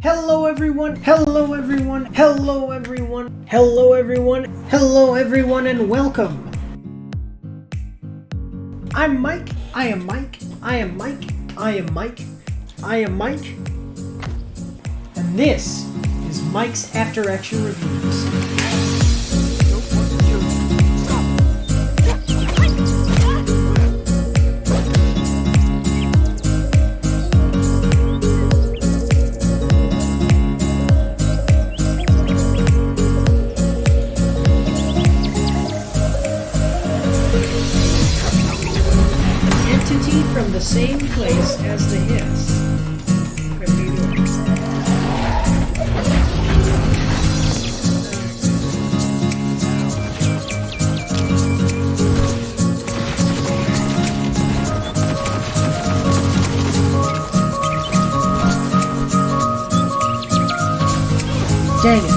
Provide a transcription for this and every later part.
Hello everyone, hello everyone, hello everyone, hello everyone, hello everyone, and welcome. I'm Mike, I am Mike, I am Mike, I am Mike, I am Mike, and this is Mike's After Action Reviews. From the same place as the hiss. Dang it.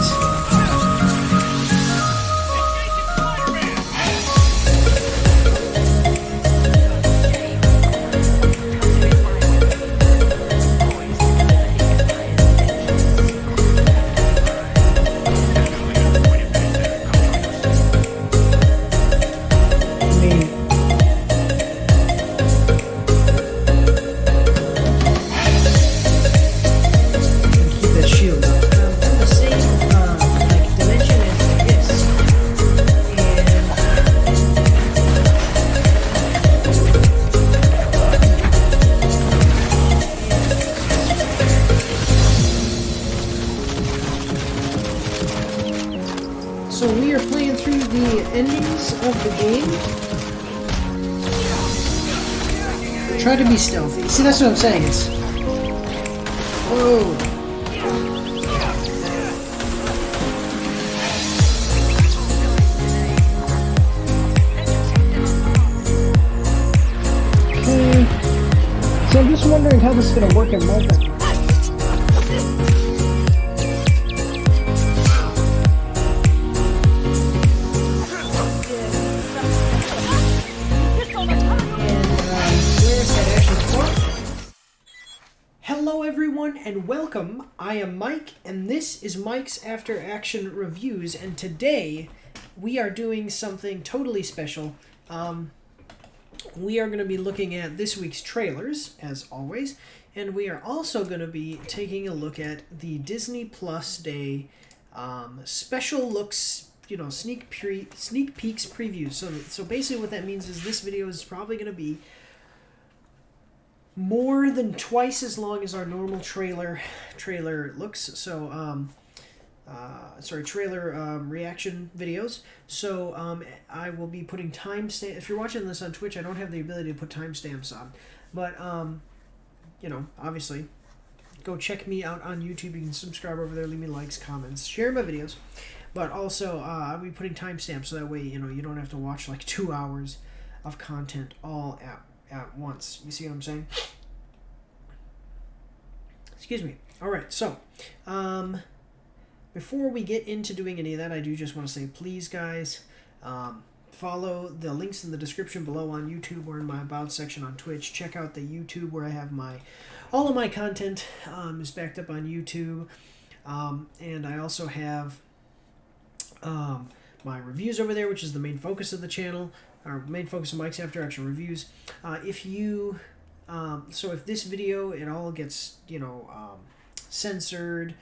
So we are playing through the endings of the game. Try to be stealthy. See, that's what I'm saying. It's... Whoa. So I'm just wondering how this is going to work in multiplayer. And welcome, I am Mike, and this is Mike's After Action Reviews, and today we are doing something totally special. We are going to be looking at this week's trailers, as always, and we are also going to be taking a look at the Disney Plus Day special looks, sneak peeks previews. So basically what that means is this video is probably going to be more than twice as long as our normal trailer looks. So, trailer reaction videos. So, I will be putting timestamps. If you're watching this on Twitch, I don't have the ability to put timestamps on. But, obviously, go check me out on YouTube. You can subscribe over there, leave me likes, comments, share my videos. But also, I'll be putting timestamps so that way, you don't have to watch like 2 hours of content all at once. You see what I'm saying? Excuse me. All right, so before we get into doing any of that, I do just want to say, please, guys, follow the links in the description below on YouTube or in my About section on Twitch. Check out the YouTube where I have all of my content is backed up on YouTube, and I also have my reviews over there, which is the main focus of the channel. Our main focus of Mike's After Action Reviews. If this video it all gets censored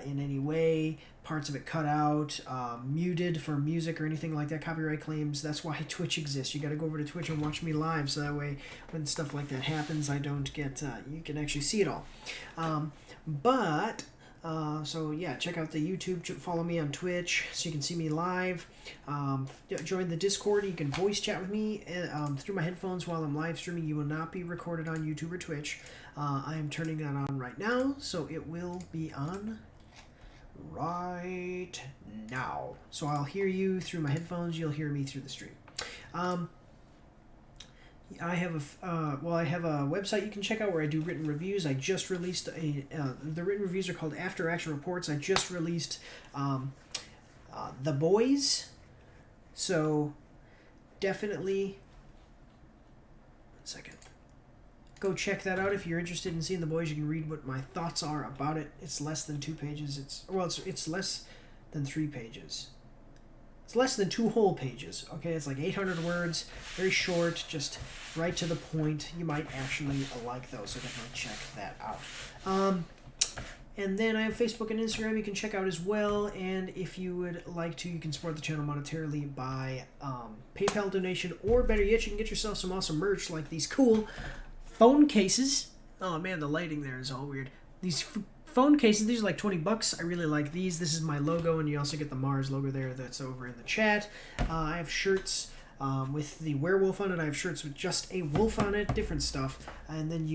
in any way, parts of it cut out, muted for music or anything like that, copyright claims, that's why Twitch exists. You got to go over to Twitch and watch me live, so that way when stuff like that happens, I don't get you can actually see it all. Check out the YouTube, follow me on Twitch so you can see me live. Join the Discord, you can voice chat with me through my headphones while I'm live streaming. You will not be recorded on YouTube or Twitch. I am turning that on right now, so it will be on right now. So I'll hear you through my headphones, you'll hear me through the stream. I have a website you can check out where I do written reviews. I just released the written reviews are called After Action Reports. I just released The Boys, so definitely. 1 second. go check that out if you're interested in seeing the boys. You can read what my thoughts are about it. It's less than 2 pages. It's less than 3 pages. It's less than 2 whole pages. Okay, it's like 800 words, very short, just right to the point. You might actually like those, so definitely check that out. And then I have Facebook and Instagram you can check out as well. And if you would like to, you can support the channel monetarily by PayPal donation, or better yet, you can get yourself some awesome merch like these cool phone cases. Oh man, the lighting there is all weird. These phone cases, these are like $20. I really like these. This is my logo, and you also get the Mars logo there that's over in the chat. I have shirts with the werewolf on it. I have shirts with just a wolf on it, different stuff. And then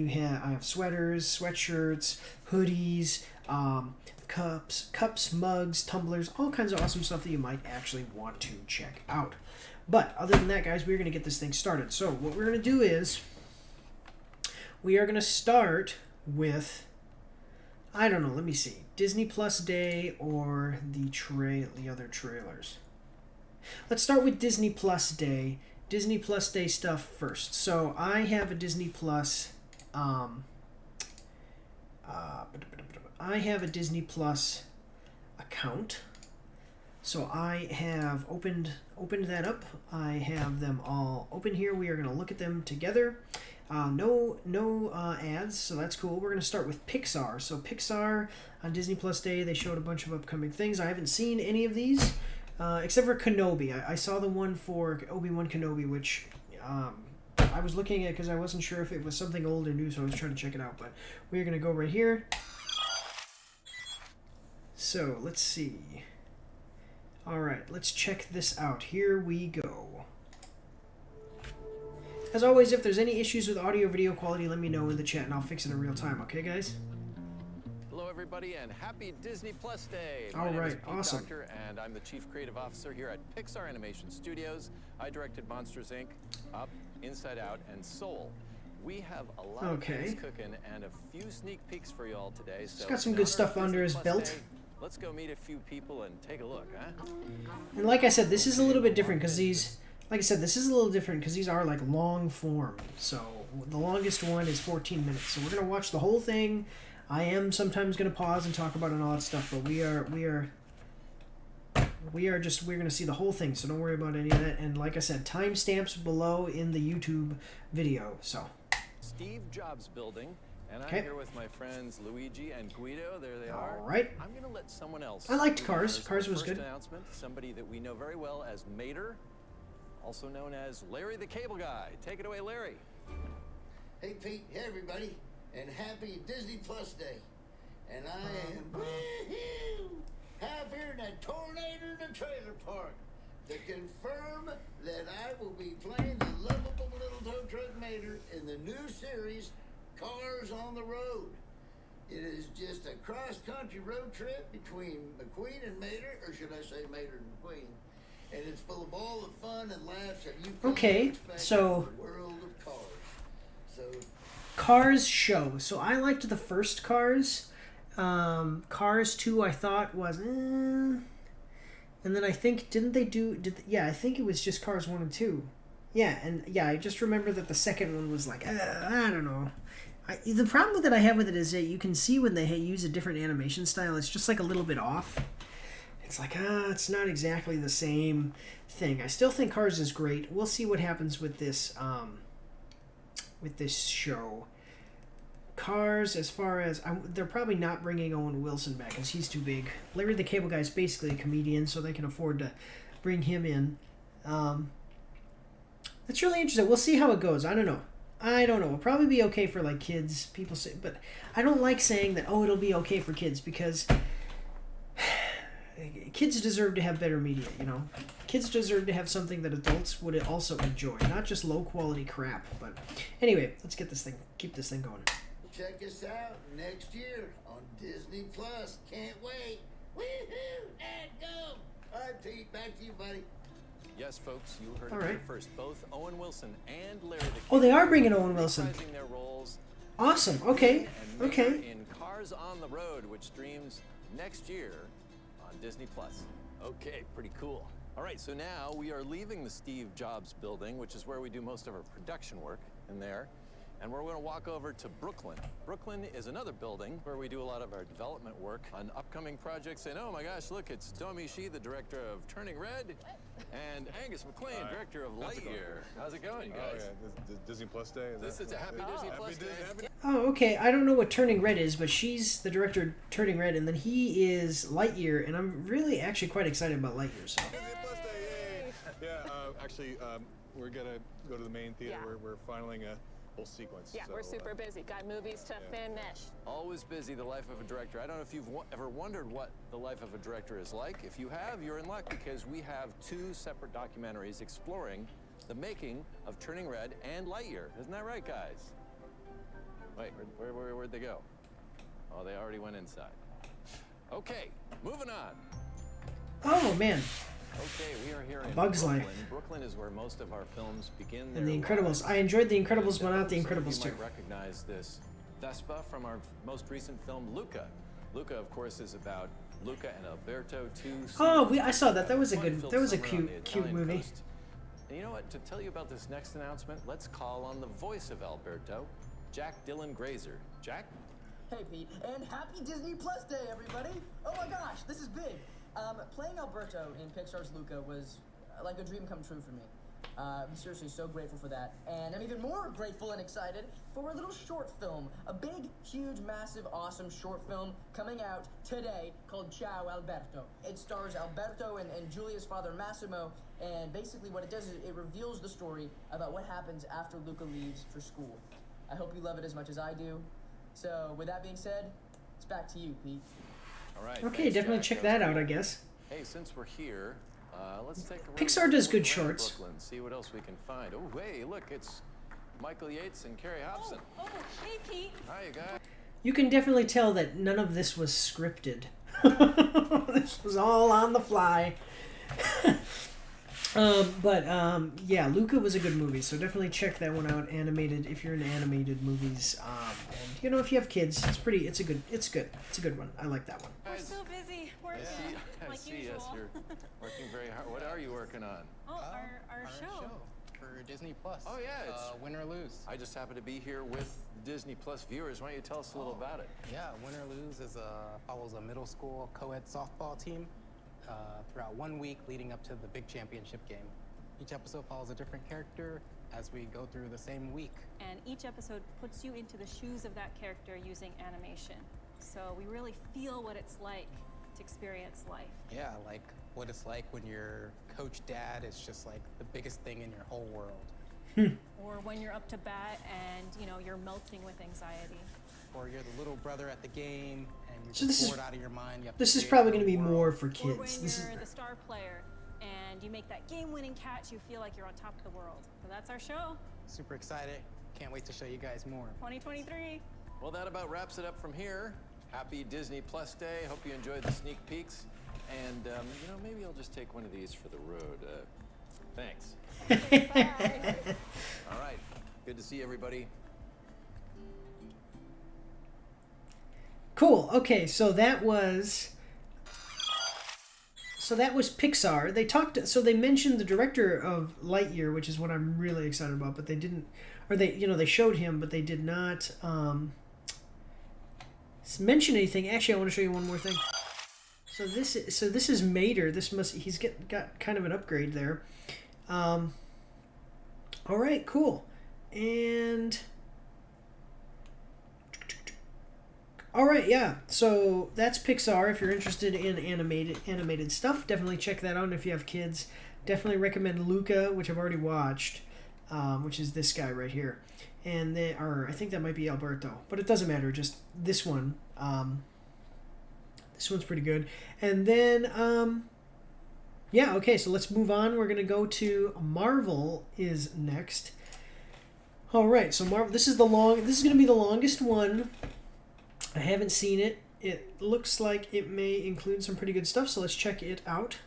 I have sweaters, sweatshirts, hoodies, cups, mugs, tumblers, all kinds of awesome stuff that you might actually want to check out. But other than that, guys, we're going to get this thing started. So what we're going to do is we are going to start with, I don't know, let me see, Disney Plus Day or the other trailers. Let's start with Disney Plus Day. Disney Plus Day stuff first. So I have a Disney Plus account. So I have opened that up. I have them all open here. We are going to look at them together. No ads, so that's cool. We're going to start with Pixar. So Pixar on Disney Plus Day, they showed a bunch of upcoming things. I haven't seen any of these, except for Kenobi. I saw the one for Obiwan Kenobi, which I was looking at because I wasn't sure if it was something old or new, so I was trying to check it out. But we're going to go right here. So let's see. All right, let's check this out. Here we go. As always, if there's any issues with audio video quality, let me know in the chat and I'll fix it in real time. Okay, guys? Hello, everybody, and happy Disney Plus Day. All right, awesome. Doctor, and I'm the Chief Creative Officer here at Pixar Animation Studios. I directed Monsters, Inc., Up, Inside Out, and Soul. We have a lot of things cooking and a few sneak peeks for you all today. So he's got some good stuff under his belt. Day, let's go meet a few people and take a look, huh? And like I said, this is a little bit different because these... Like I said, this is a little different because these are like long form. So the longest one is 14 minutes. So we're gonna watch the whole thing. I am sometimes gonna pause and talk about it and all that stuff, but we're gonna see the whole thing. So don't worry about any of that. And like I said, timestamps below in the YouTube video. So Steve Jobs Building, and I'm here with my friends Luigi and Guido. There they are. All right. I'm gonna let someone else. I liked Cars. Cars was good. Announcement. Somebody that we know very well as Mater, also known as Larry the Cable Guy. Take it away, Larry. Hey, Pete. Hey, everybody. And happy Disney Plus Day. And I am happier than a tornado in a trailer park to confirm that I will be playing the lovable little tow truck Mater in the new series, Cars on the Road. It is just a cross-country road trip between McQueen and Mater, or should I say Mater and McQueen? And it's full of all the fun and laughs that you can expect so in the world of Cars. So Cars show. So I liked the first Cars. Cars 2 I thought was and then I think I think it was just Cars 1 and 2. Yeah, and yeah, I just remember that the second one was like I don't know. The problem that I have with it is that you can see when they use a different animation style, it's just like a little bit off. It's like, it's not exactly the same thing. I still think Cars is great. We'll see what happens with this show. Cars, as far as... they're probably not bringing Owen Wilson back because he's too big. Larry the Cable Guy is basically a comedian, so they can afford to bring him in. That's really interesting. We'll see how it goes. I don't know. It'll probably be okay for, like, kids. People say... But I don't like saying that, it'll be okay for kids because... Kids deserve to have better media, you know? Kids deserve to have something that adults would also enjoy, not just low-quality crap. But anyway, let's keep this thing going. Check us out next year on Disney Plus. Can't wait. Woohoo! And go! All right, Pete, back to you, buddy. Yes, folks, you heard it here first. Both Owen Wilson and Larry the Cable Guy. Oh, they are bringing Owen Wilson. Their roles. Awesome. Okay. Okay. In Cars on the Road, which streams next year on Disney Plus. Okay, pretty cool. All right, so now we are leaving the Steve Jobs Building, which is where we do most of our production work in there. And we're going to walk over to Brooklyn. Brooklyn is another building where we do a lot of our development work on upcoming projects. And oh my gosh, look, it's Tomi Shi, the director of Turning Red, and Angus McLean, director of Lightyear. How's it going, you guys? Oh, yeah. Disney Plus Day? This is a happy Disney Plus Day. Oh, okay. I don't know what Turning Red is, but she's the director of Turning Red, and then he is Lightyear, and I'm really actually quite excited about Lightyear. So. Disney Plus Day, yay! Yeah, actually, we're gonna go to the main theater. Yeah. We're finaling a whole sequence. Yeah, so, we're super busy. Got movies to finish. Always busy, the life of a director. I don't know if you've ever wondered what the life of a director is like. If you have, you're in luck because we have 2 separate documentaries exploring the making of Turning Red and Lightyear. Isn't that right, guys? Wait, where'd they go? Oh, they already went inside. Okay, moving on. Oh, man. Okay, we are here in Bug's Brooklyn. Life. Brooklyn is where most of our films begin. And The their Incredibles. lives. I enjoyed The Incredibles, but not The Some of Incredibles 2. You might recognize this Vespa from our most recent film, Luca. Luca, of course, is about Luca and Alberto, 2 Oh, I saw that. That was a good. fun-filled That was a summer on the cute Italian movie. coast. And you know what? To tell you about this next announcement, let's call on the voice of Alberto, Jack Dylan Grazer. Jack? Hey Pete, and happy Disney Plus Day, everybody! Oh my gosh, this is big! Playing Alberto in Pixar's Luca was like a dream come true for me. I'm seriously so grateful for that. And I'm even more grateful and excited for a little short film. A big, huge, massive, awesome short film coming out today called Ciao Alberto. It stars Alberto and Giulia's father Massimo, and basically what it does is it reveals the story about what happens after Luca leaves for school. I hope you love it as much as I do. So, with that being said, it's back to you, Pete. All right. Okay, thanks, definitely Jack. check was that out, cool. I guess. Hey, since we're here, let's take a Pixar does good look around shorts. Brooklyn, see what else we can find. Oh, hey, look, it's Michael Yates and Carrie Hobson. Oh, hey Pete. Hi, you guys. You can definitely tell that none of this was scripted. This was all on the fly. Yeah, Luca was a good movie, so definitely check that one out. Animated, if you're into animated movies, and you know, if you have kids, it's a good one. I like that one. We're so busy working, I like see, usual. yes, you're working very hard. What are you working on? Oh, our show. For Disney Plus. Oh, yeah, it's Win or Lose. I just happen to be here with Disney Plus viewers. Why don't you tell us a little about it? Yeah, Win or Lose is follows a middle school co-ed softball team throughout 1 week leading up to the big championship game. Each episode follows a different character as we go through the same week. And each episode puts you into the shoes of that character using animation. So we really feel what it's like to experience life. Yeah, like what it's like when your coach dad is just like the biggest thing in your whole world. Or when you're up to bat and, you know, you're melting with anxiety. Or you're the little brother at the game and you're So just this is- bored out of your mind. You have to This is save probably the going to be world. more for Or when kids. This is you're the star player and you make that game-winning catch, you feel like you're on top of the world. So that's our show, Super excited. Can't wait to show you guys more. 2023. Well, that about wraps it up from here. Happy Disney Plus Day. Hope you enjoyed the sneak peeks. And, you know, maybe I'll just take one of these for the road. Thanks. All right. Good to see everybody. cool. Okay, so that was Pixar. They mentioned the director of Lightyear, which is what I'm really excited about, but they didn't, or they showed him, but they did not mention anything. Actually, I want to show you one more thing. So this is Mater. He's got kind of an upgrade there. All right, cool. And all right, yeah. So that's Pixar. If you're interested in animated stuff, definitely check that out. And if you have kids, definitely recommend Luca, which I've already watched, which is this guy right here. And I think that might be Alberto, but it doesn't matter. Just this one. This one's pretty good. And then, yeah, okay, so let's move on. We're going to go to Marvel is next. All right, so Marvel, this is going to be the longest one. I haven't seen it. It looks like it may include some pretty good stuff, so let's check it out.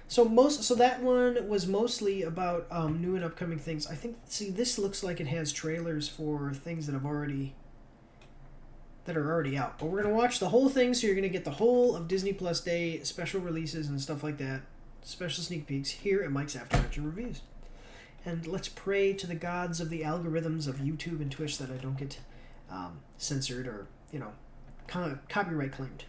So that one was mostly about new and upcoming things. I think, this looks like it has trailers for things that are already out. But we're going to watch the whole thing, so you're going to get the whole of Disney Plus Day, special releases and stuff like that, special sneak peeks here at Mike's After Action Reviews. and let's pray to the gods of the algorithms of YouTube and Twitch that I don't get censored or, you know, copyright claimed.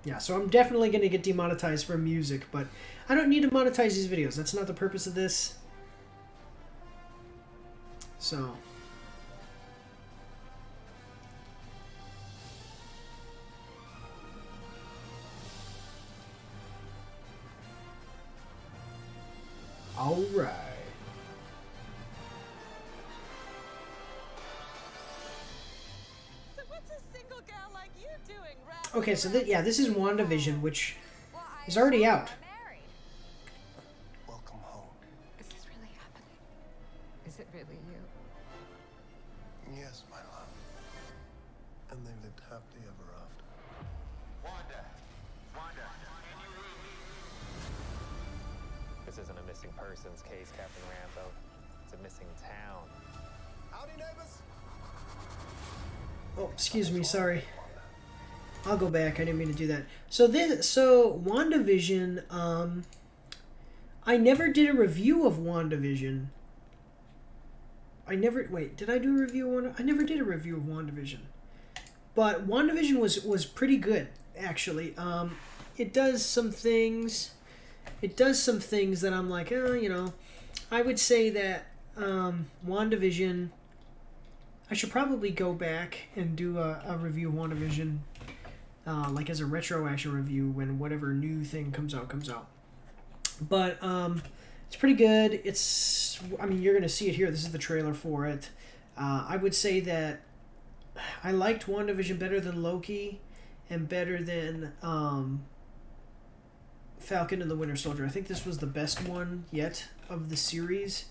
Yeah, so I'm definitely going to get demonetized for music, but I don't need to monetize these videos. That's not the purpose of this. So... all right. So what's a single gal like you doing? Okay, so yeah, this is WandaVision, which is already out. Welcome home. Is this really happening? Is it really you? Yes, my love. And they lived happily ever after. Wanda! Wanda! This isn't a missing persons case, Captain Rambo. It's a missing town. Howdy, neighbors. Oh, excuse me, sorry. I'll go back. I didn't mean to do that. So WandaVision, I never did a review of WandaVision. Wait, did I do a review of I never did a review of WandaVision. But WandaVision was pretty good, actually. It does some things that I'm like, you know, I would say that WandaVision, I should probably go back and do a review of WandaVision, like as a retro action review when whatever new thing comes out. But it's pretty good. I mean, you're going to see it here. This is the trailer for it. I would say that I liked WandaVision better than Loki and better than Falcon and the Winter Soldier. I think this was the best one yet of the series.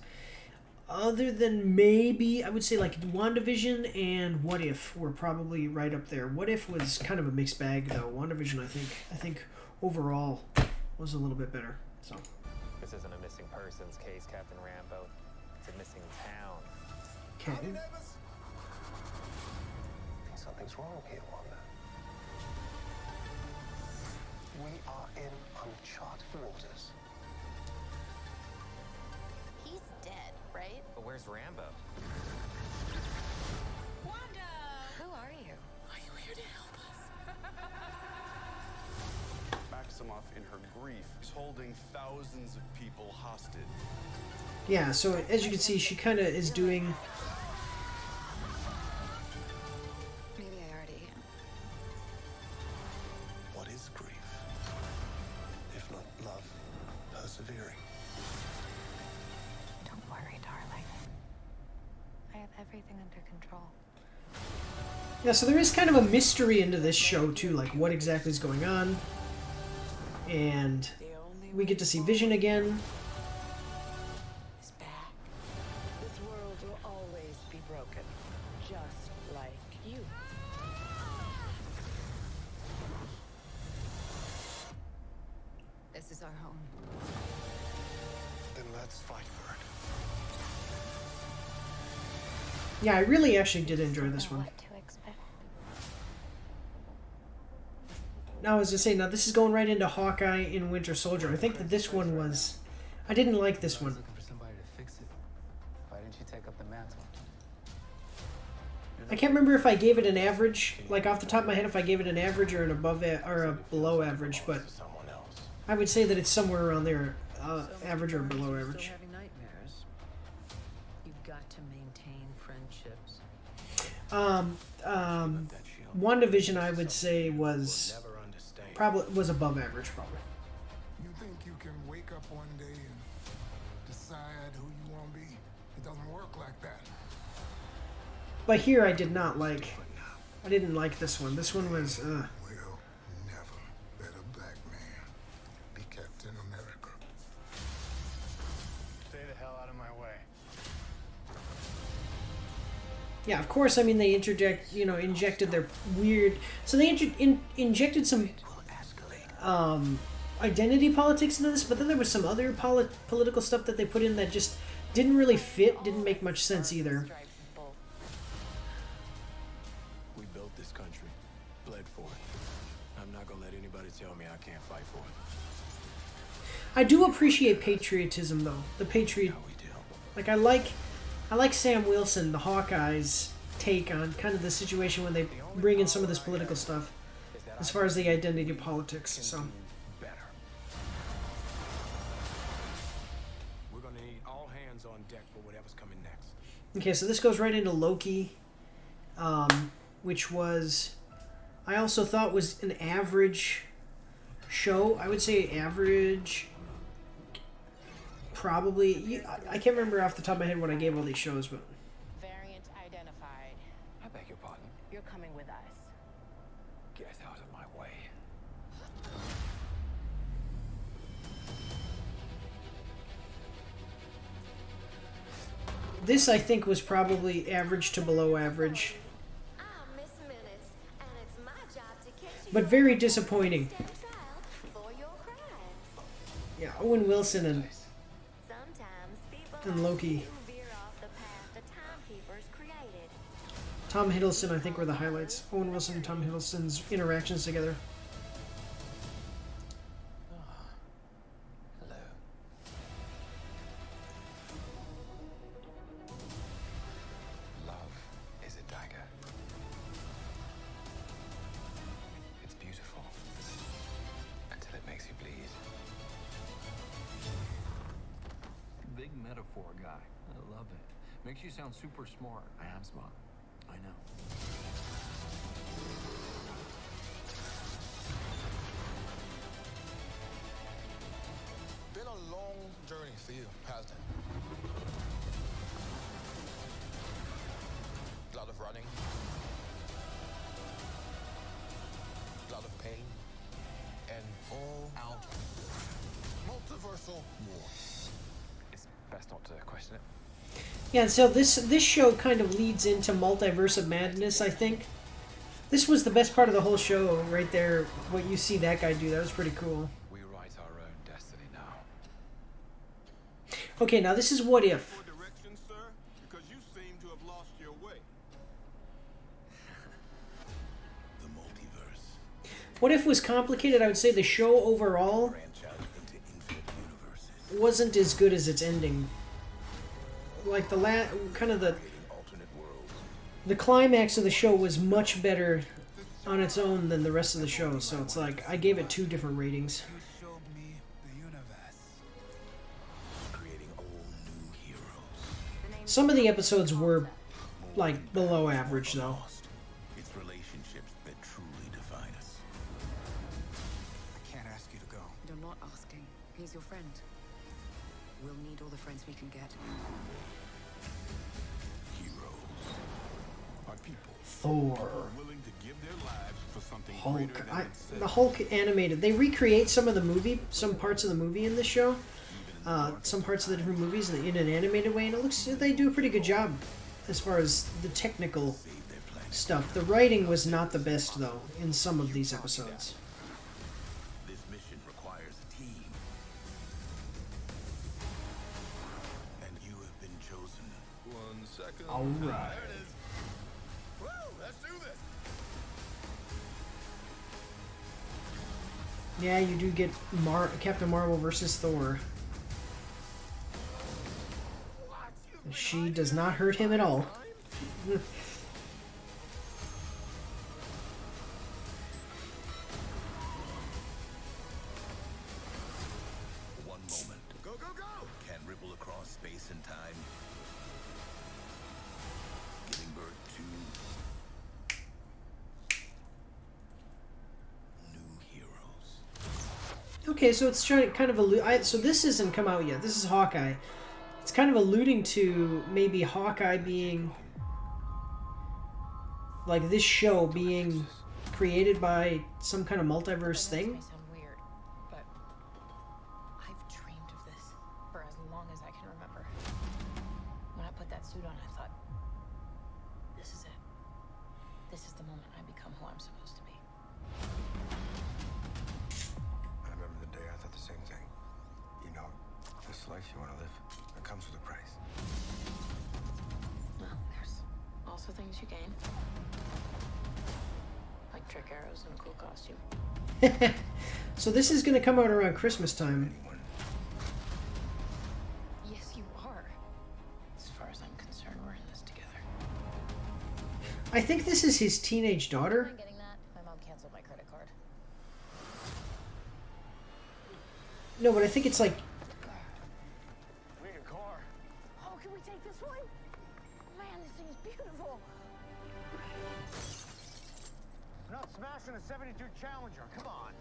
Other than maybe, I would say like WandaVision and What If were probably right up there. What If was kind of a mixed bag though. WandaVision, I think overall was a little bit better. So. This isn't a missing persons case, Captain Rambo. It's a missing town. Okay. Howdy, neighbors. I think something's wrong here, Wanda. We are in uncharted waters. He's dead, right? But where's Rambo? Wanda! Who are you? Are you here to help us? Maximoff, in her grief, is holding thousands of people hostage. Yeah, so as you can see, she kind of is doing... Maybe I already am. What is grief? If not love, persevering. Don't worry, darling. I have everything under control. Yeah, so there is kind of a mystery into this show, too, like what exactly is going on. And we get to see Vision again. Is back. This world will always be broken, just like you. This is our home. Then let's fight for it. Yeah, I really actually did enjoy this one. What to expect. Now, I was just saying, now this is going right into Hawkeye in Winter Soldier. I think that this one was... I didn't like this one. Looking for somebody to fix it. Why didn't you take up the mantle? I can't remember if I gave it an average, like off the top of my head, if I gave it an average or an above or a below average, but I would say that it's somewhere around there, average or below average. Still having nightmares. You've got to maintain friendships. WandaVision, I would say, was above average, probably. You think you can wake up one day and decide who you want to be? It doesn't work like that. But here I did not like... I didn't like this one. This one was... We'll never let a black man be Captain America. Stay the hell out of my way. Yeah, of course, I mean, they injected their weird... So they injected some identity politics into this, but then there was some other political stuff that they put in that just didn't really fit, didn't make much sense either. We built this country, bled for it, I'm not gonna let anybody tell me I can't fight for it. I do appreciate patriotism, though. The patriot, like I like Sam Wilson, the Hawkeye's take on kind of the situation when they bring in some of this political stuff, as far as the identity politics. So. We're gonna need all hands on deck for whatever's coming next. Okay, so this goes right into Loki, which was, I also thought was an average show. I would say average. Probably, I can't remember off the top of my head what I gave all these shows, but. Variant identified. I beg your pardon. You're coming with us. Get out of my way. This, I think, was probably average to below average. I'm Miss Minutes, and it's my job to catch you But very disappointing. for your crimes. Yeah, Owen Wilson and Sometimes people Loki. veer off the path the timekeepers created. Tom Hiddleston, I think, were the highlights. Owen Wilson and Tom Hiddleston's interactions together. Hello. Love is a dagger. It's beautiful until it makes you bleed. Big metaphor guy. I love it. Makes you sound super smart. I am smart. I know. Been a long journey for you, hasn't it? A lot of running. A lot of pain. And all out multiversal war. It's best not to question it. Yeah, so this show kind of leads into Multiverse of Madness, I think. This was the best part of the whole show, right there. What you see that guy do, that was pretty cool. We write our own destiny now. Okay, now this is What If. Direction, sir, because you seem to have lost your way. The multiverse. What If was complicated. I would say the show overall wasn't as good as its ending. Like the the climax of the show was much better on its own than the rest of the show. So it's like I gave it 2 different ratings. Some of the episodes were like below average though. It's relationships that truly define us. I can't ask you to go. You're not asking. He's your friend. We'll need all the friends we can get. Thor. Willing to give their lives for something Hulk. The Hulk animated. They recreate some parts of the movie in this show. Some parts of the different movies in an animated way, and it looks they do a pretty good job as far as the technical stuff. The writing was not the best though in some of these episodes. This mission requires a team. And you have been chosen. 1 second. All right. There it is. Woo, let's do this. Yeah, you do get Captain Marvel versus Thor. She does not hurt him at all. One moment. Go, go, go! Can ripple across space and time. Giving birth to new heroes. Okay, so it's trying to kind of so this hasn't come out yet. This is Hawkeye. It's kind of alluding to maybe Hawkeye being like this show being created by some kind of multiverse thing. Sound weird, but I've dreamed of this for as long as I can remember. When I put that suit on, I thought, this is it. This is the moment I become who I'm supposed to be. I remember the day I thought the same thing. You know, this life you want to live, it comes with a price. Well, there's also things you gain. Like trick arrows and a cool costume. So this is going to come out around Christmas time. Yes, you are. As far as I'm concerned, we're in this together. I think this is his teenage daughter. I'm getting that. My mom canceled my credit card. No, but I think it's like... We need a car. Oh, can we take this one? Man, this thing is beautiful. We're not smashing a 72 Challenger. Come on.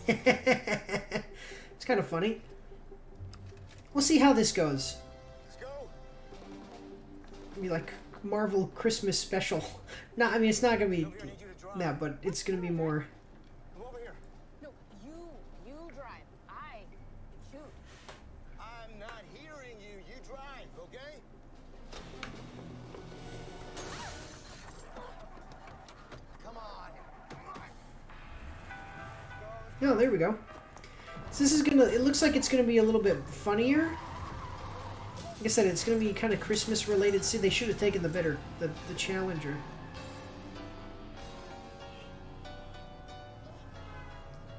It's kind of funny. We'll see how this goes. Let's go. It'll be like Marvel Christmas special. No, I mean it's not gonna be that, but it's gonna be more. Come over here. No, you drive. I shoot. I'm not hearing you. You drive, okay? Come on. Oh, there we go. So this is gonna. It looks like it's gonna be a little bit funnier. Like I said, it's gonna be kind of Christmas related. See, they should have taken the Challenger.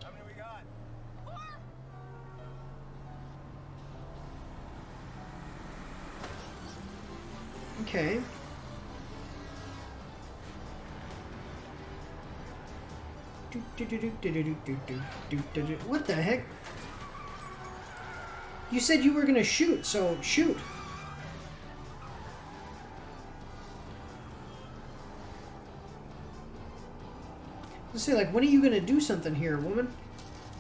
How many we got? 4. Okay. What the heck? You said you were gonna shoot, so shoot. Let's say, like, when are you gonna do something here, woman?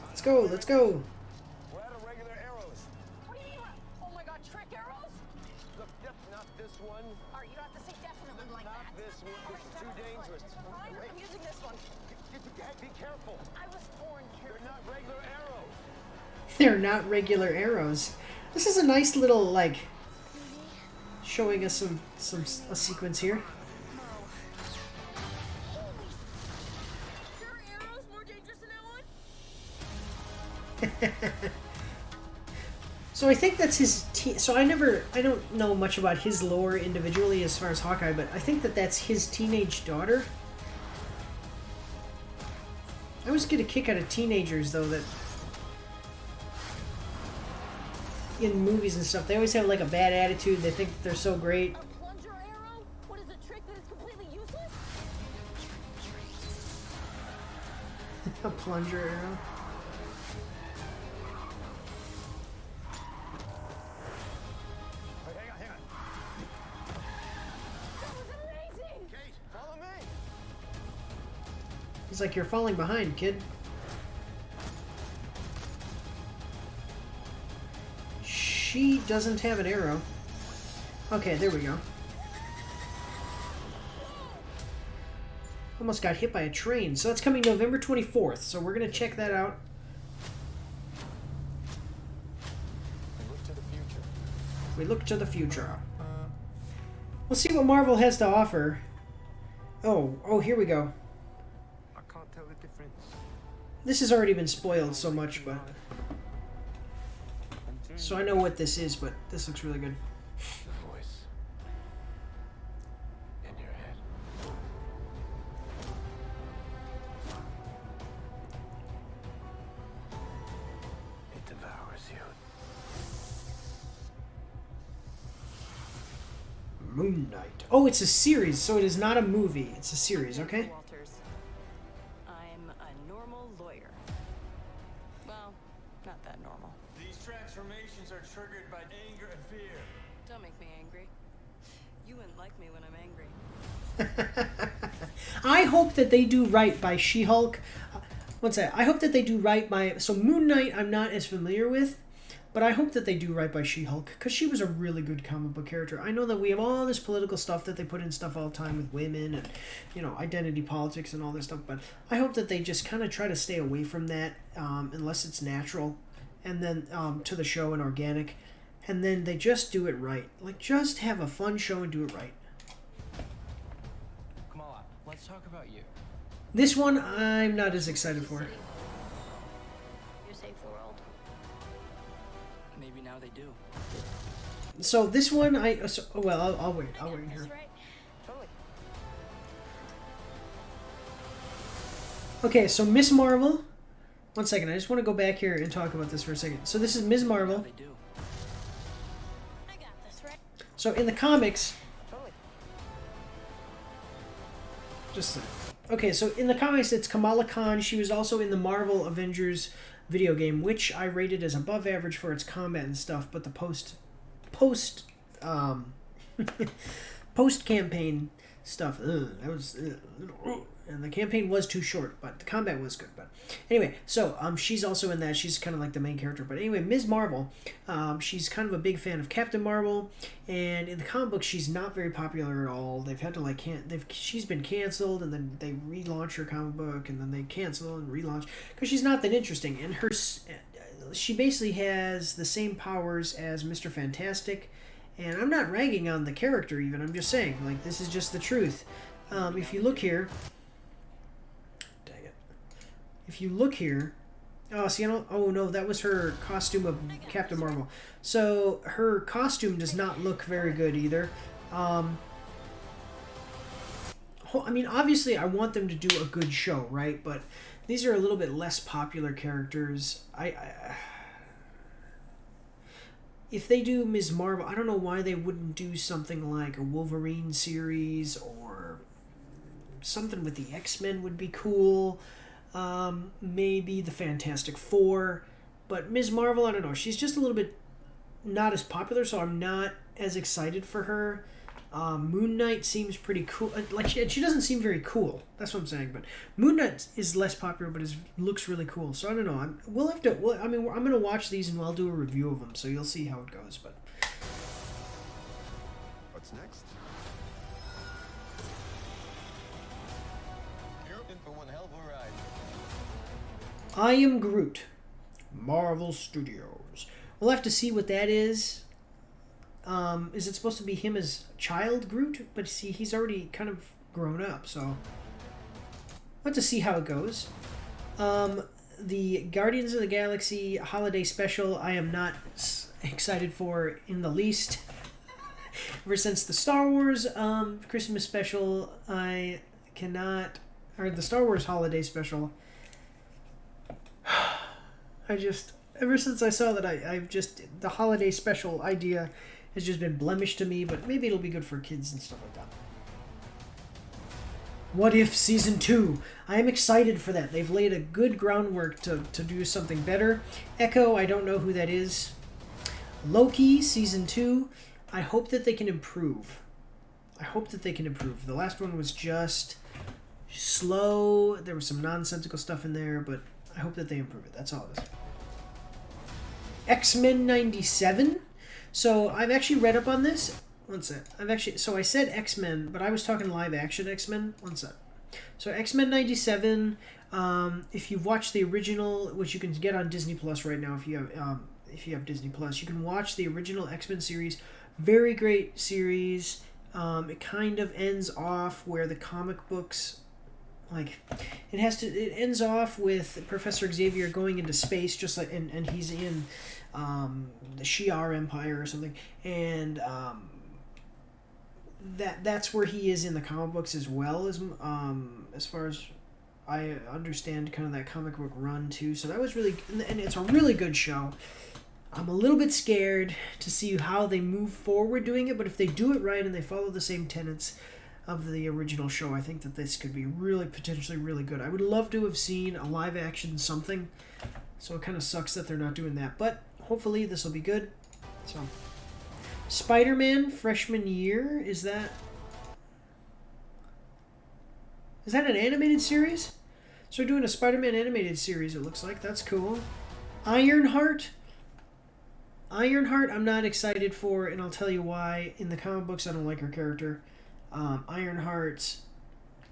Let's go, let's go. We're out of regular arrows. What do you mean? Oh my god, trick arrows? Look, not this one. Alright, you don't have to say definitely like Not that. this one. This is too dangerous. Fine, I'm using this one. Be careful. I was born They're not regular arrows. They're not regular arrows. This is a nice little, like, showing us a sequence here. Your arrows more dangerous than that one? So I think that's his so I don't know much about his lore individually as far as Hawkeye, but I think that's his teenage daughter. I always get a kick out of teenagers, though, that in movies and stuff, they always have like a bad attitude. They think that they're so great. A plunger arrow? What is a trick that is completely useless? A plunger arrow. Wait, hang on. That was amazing! Kate, follow me. He's like, you're falling behind, kid. She doesn't have an arrow. Okay, there we go. Almost got hit by a train. So that's coming November 24th. So we're going to check that out. We look to the future. We look to the future. We'll see what Marvel has to offer. Oh, here we go. I can't tell the difference. This has already been spoiled so much, but... So I know what this is, but this looks really good. The voice in your head. It devours you. Moon Knight. Oh, it's a series, so it is not a movie. It's a series, okay? I'm a normal lawyer. Well, not that normal. These transformations are triggered by anger and fear. Don't make me angry. You wouldn't like me when I'm angry. I hope that they do right by She-Hulk. What's that? I hope that they do right by... So Moon Knight I'm not as familiar with, but I hope that they do right by She-Hulk, because she was a really good comic book character. I know that we have all this political stuff that they put in stuff all the time with women and, you know, identity politics and all this stuff, but I hope that they just kind of try to stay away from that, unless it's natural, and then to the show and organic, and then they just do it right. Like, just have a fun show and do it right. Kamala, let's talk about you. This one, I'm not as excited for. You saved the world. Maybe now they do. So this one, I'll wait. I'll wait here. Right? Totally. Okay, so Miss Marvel. One second, I just want to go back here and talk about this for a second. So this is Ms. Marvel. So in the comics... Just a second. Okay, so in the comics, it's Kamala Khan. She was also in the Marvel Avengers video game, which I rated as above average for its combat and stuff, but the post-campaign stuff, that was... and the campaign was too short, but the combat was good. But anyway, so she's also in that. She's kind of like the main character. But anyway, Ms. Marvel, she's kind of a big fan of Captain Marvel, and in the comic book, she's not very popular at all. They've had to she's been canceled, and then they relaunch her comic book, and then they cancel and relaunch because she's not that interesting. And she basically has the same powers as Mr. Fantastic, and I'm not ragging on the character even. I'm just saying, like, this is just the truth. If you look here. If you look here, oh, see, oh no, that was her costume of Captain Marvel. So her costume does not look very good either. I mean, obviously, I want them to do a good show, right? But these are a little bit less popular characters. If they do Ms. Marvel, I don't know why they wouldn't do something like a Wolverine series or something with the X-Men would be cool. Maybe the Fantastic Four, but Ms. Marvel, I don't know. She's just a little bit not as popular, so I'm not as excited for her. Moon Knight seems pretty cool. Like she doesn't seem very cool. That's what I'm saying. But Moon Knight is less popular, but looks really cool. So I don't know. We'll have to. I mean, I'm gonna watch these and I'll do a review of them, so you'll see how it goes. But what's next? I Am Groot, Marvel Studios. We'll have to see what that is. Is it supposed to be him as child Groot? But see, he's already kind of grown up, so we'll have to see how it goes. The Guardians of the Galaxy holiday special, I am not excited for in the least. Ever since the Star Wars Christmas special, I cannot, or the Star Wars holiday special. Ever since I saw that, the holiday special idea has just been blemished to me, but maybe it'll be good for kids and stuff like that. What If Season 2? I am excited for that. They've laid a good groundwork to do something better. Echo, I don't know who that is. Loki Season 2, I hope that they can improve. The last one was just slow. There was some nonsensical stuff in there, but I hope that they improve it. That's all it is. X-Men 97. So I've actually read up on this. One sec. So I said X-Men, but I was talking live action X-Men. One sec. So X-Men 97. If you've watched the original, which you can get on Disney Plus right now, if you have Disney Plus, you can watch the original X-Men series. Very great series. It kind of ends off where the comic books. Like, it ends off with Professor Xavier going into space, just like, and he's in the Shi'ar Empire or something, and that's where he is in the comic books as well, as far as I understand, kind of that comic book run too. So that was really, and it's a really good show. I'm a little bit scared to see how they move forward doing it, but if they do it right and they follow the same tenets of the original show, I think that this could be really, potentially really good. I would love to have seen a live action something, so it kind of sucks that they're not doing that, but hopefully this will be good. So, Spider-Man freshman year, is that an animated series? So they're doing a Spider-Man animated series, it looks like. That's cool. Ironheart, I'm not excited for, and I'll tell you why. In the comic books, I don't like her character. Ironheart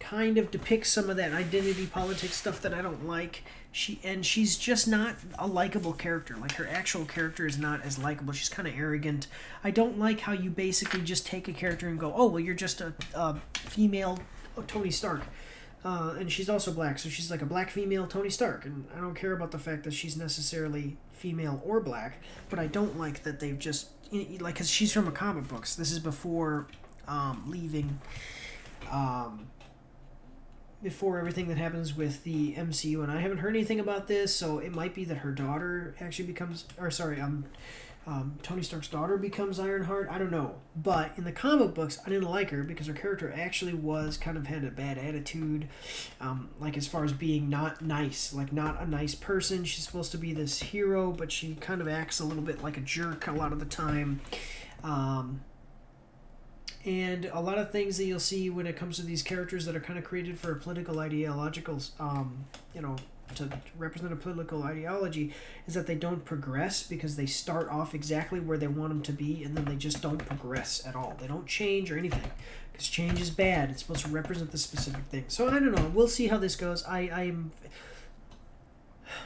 kind of depicts some of that identity politics stuff that I don't like. She's just not a likable character. Like, her actual character is not as likable. She's kind of arrogant. I don't like how you basically just take a character and go, oh, well, you're just a female Tony Stark. And she's also black, so she's like a black female Tony Stark. And I don't care about the fact that she's necessarily female or black, but I don't like that they've just, like, because she's from a comic books. This is before leaving before everything that happens with the MCU, and I haven't heard anything about this, so it might be that her daughter actually becomes, or sorry, Tony Stark's daughter becomes Ironheart. I don't know, but in the comic books, I didn't like her because her character actually was kind of had a bad attitude, like as far as being not nice, like not a nice person. She's supposed to be this hero, but she kind of acts a little bit like a jerk a lot of the time. And a lot of things that you'll see when it comes to these characters that are kind of created for a political ideological, to represent a political ideology, is that they don't progress because they start off exactly where they want them to be, and then they just don't progress at all. They don't change or anything because change is bad. It's supposed to represent the specific thing. So I don't know. We'll see how this goes. I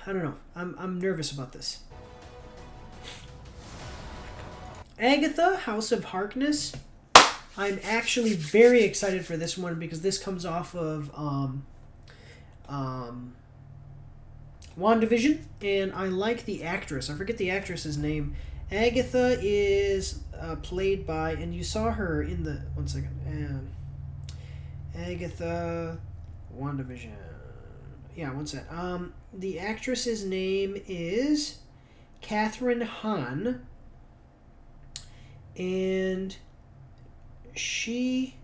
don't know. I'm nervous about this. Agatha, House of Harkness. I'm actually very excited for this one because this comes off of WandaVision, and I like the actress. I forget the actress's name. Agatha is played by, and you saw her in the... One second. Agatha, WandaVision. Yeah, one sec. The actress's name is Catherine Hahn, and she...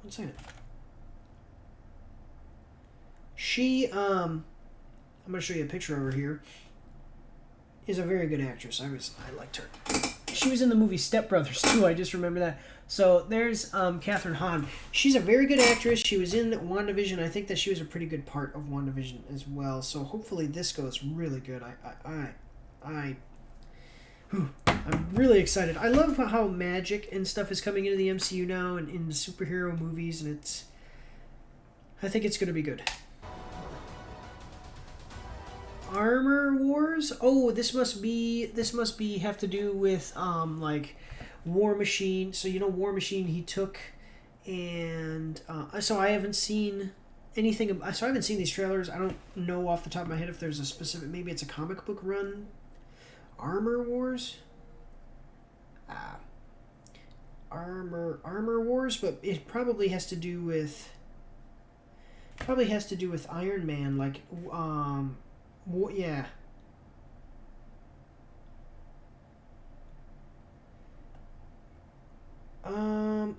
One second. She, I'm going to show you a picture over here, is a very good actress. I liked her. She was in the movie Step Brothers, too. I just remember that. So, there's Catherine Hahn. She's a very good actress. She was in WandaVision. I think that she was a pretty good part of WandaVision as well. So, hopefully this goes really good. I'm really excited. I love how magic and stuff is coming into the MCU now and in the superhero movies, and I think it's going to be good. Armor Wars. Oh, this must be have to do with like War Machine. So you know War Machine, he took, and so I haven't seen anything. So I haven't seen these trailers. I don't know off the top of my head if there's a specific. Maybe it's a comic book run. Armor Wars. Armor Wars, but it probably has to do with. Iron Man, like yeah.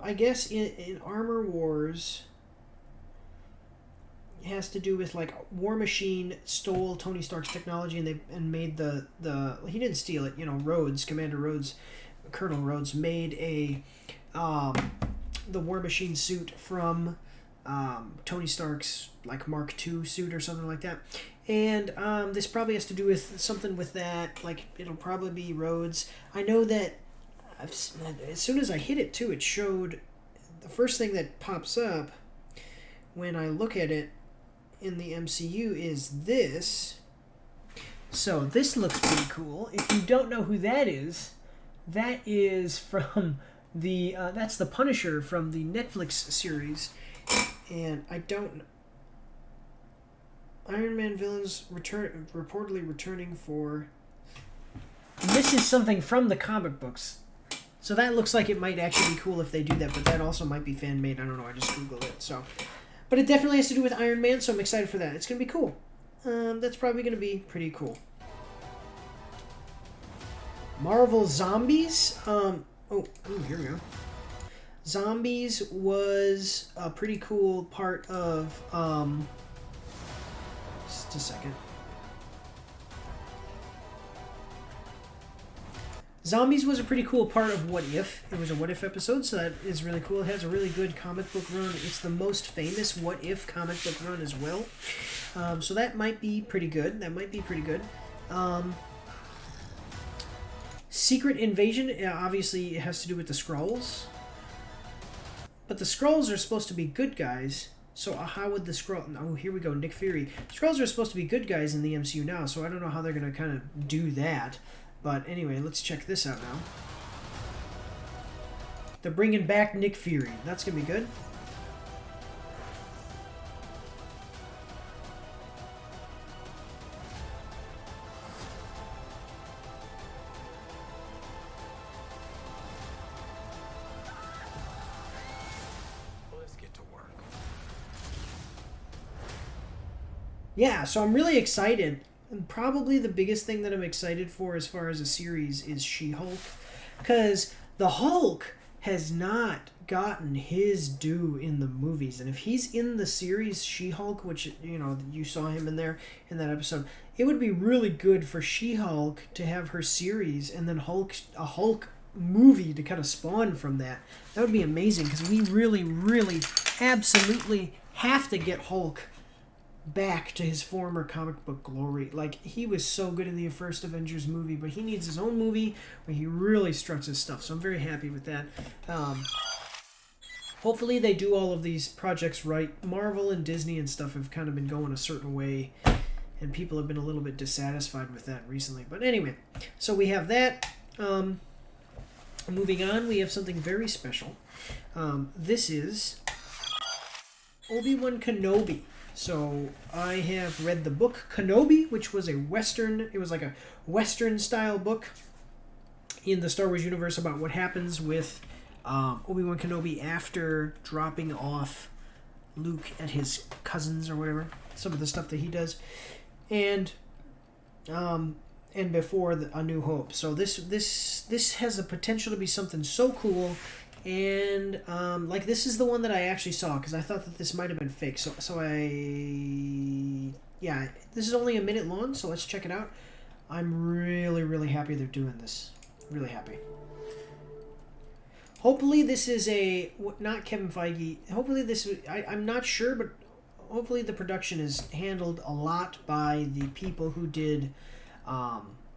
I guess in Armor Wars, it has to do with like War Machine stole Tony Stark's technology and made the he didn't steal it, Rhodes, Commander Rhodes, Colonel Rhodes made the War Machine suit from Tony Stark's like Mark II suit or something like that. And this probably has to do with something with that. Like, it'll probably be Rhodes. I know that as soon as I hit it, too, it showed... The first thing that pops up when I look at it in the MCU is this. So, this looks pretty cool. If you don't know who that is from the... that's the Punisher from the Netflix series. And I don't... Iron Man villains reportedly returning for... And this is something from the comic books. So that looks like it might actually be cool if they do that, but that also might be fan-made. I don't know, I just Googled it. So, but it definitely has to do with Iron Man, so I'm excited for that. It's going to be cool. That's probably going to be pretty cool. Marvel Zombies. Here we go. Zombies was a pretty cool part of... Just a second. Zombies was a pretty cool part of What If. It was a What If episode, so that is really cool. It has a really good comic book run. It's the most famous What If comic book run as well. So that might be pretty good. Secret Invasion, obviously it has to do with the Skrulls. But the Skrulls are supposed to be good guys. So how would the Skrull... Oh, here we go, Nick Fury. Skrulls are supposed to be good guys in the MCU now, so I don't know how they're going to kind of do that. But anyway, let's check this out now. They're bringing back Nick Fury. That's going to be good. Let's get to yeah, so I'm really excited. And probably the biggest thing that I'm excited for as far as a series is She-Hulk. Because the Hulk has not gotten his due in the movies. And if he's in the series She-Hulk, which, you know, you saw him in there in that episode, it would be really good for She-Hulk to have her series and then a Hulk movie to kind of spawn from that. That would be amazing because we really, really, absolutely have to get Hulk back to his former comic book glory. Like, he was so good in the first Avengers movie, but he needs his own movie where he really struts his stuff. So I'm very happy with that. Hopefully they do all of these projects right. Marvel and Disney and stuff have kind of been going a certain way, and people have been a little bit dissatisfied with that recently. But anyway, so we have that. Moving on, we have something very special. This is Obiwan Kenobi. So I have read the book Kenobi, which was it was like a Western style book in the Star Wars universe about what happens with Obiwan Kenobi after dropping off Luke at his cousins or whatever. Some of the stuff that he does. And before A New Hope. So this has the potential to be something so cool. And like, this is the one that I actually saw because I thought that this might have been fake. So yeah, this is only a minute long, so let's check it out. I'm really, really happy they're doing this. Really happy. Hopefully this is not Kevin Feige. Hopefully this, I'm not sure, but hopefully the production is handled a lot by the people who did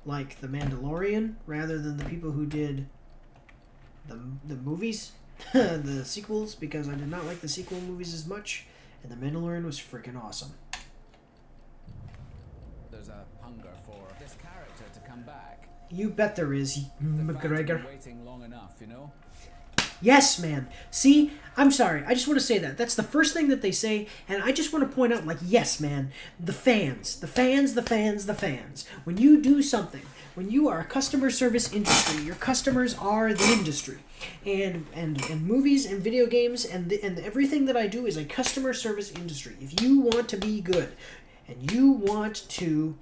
like The Mandalorian rather than the people who did the movies, the sequels, because I did not like the sequel movies as much, and The Mandalorian was freaking awesome. There's a hunger for this character to come back. You bet there is, McGregor. Waiting long enough, you know? Yes, man. See, I'm sorry. I just want to say that. That's the first thing that they say, and I just want to point out, like, yes, man, the fans. When you do something, when you are a customer service industry, your customers are the industry. And movies and video games and everything that I do is a customer service industry. If you want to be good and you want to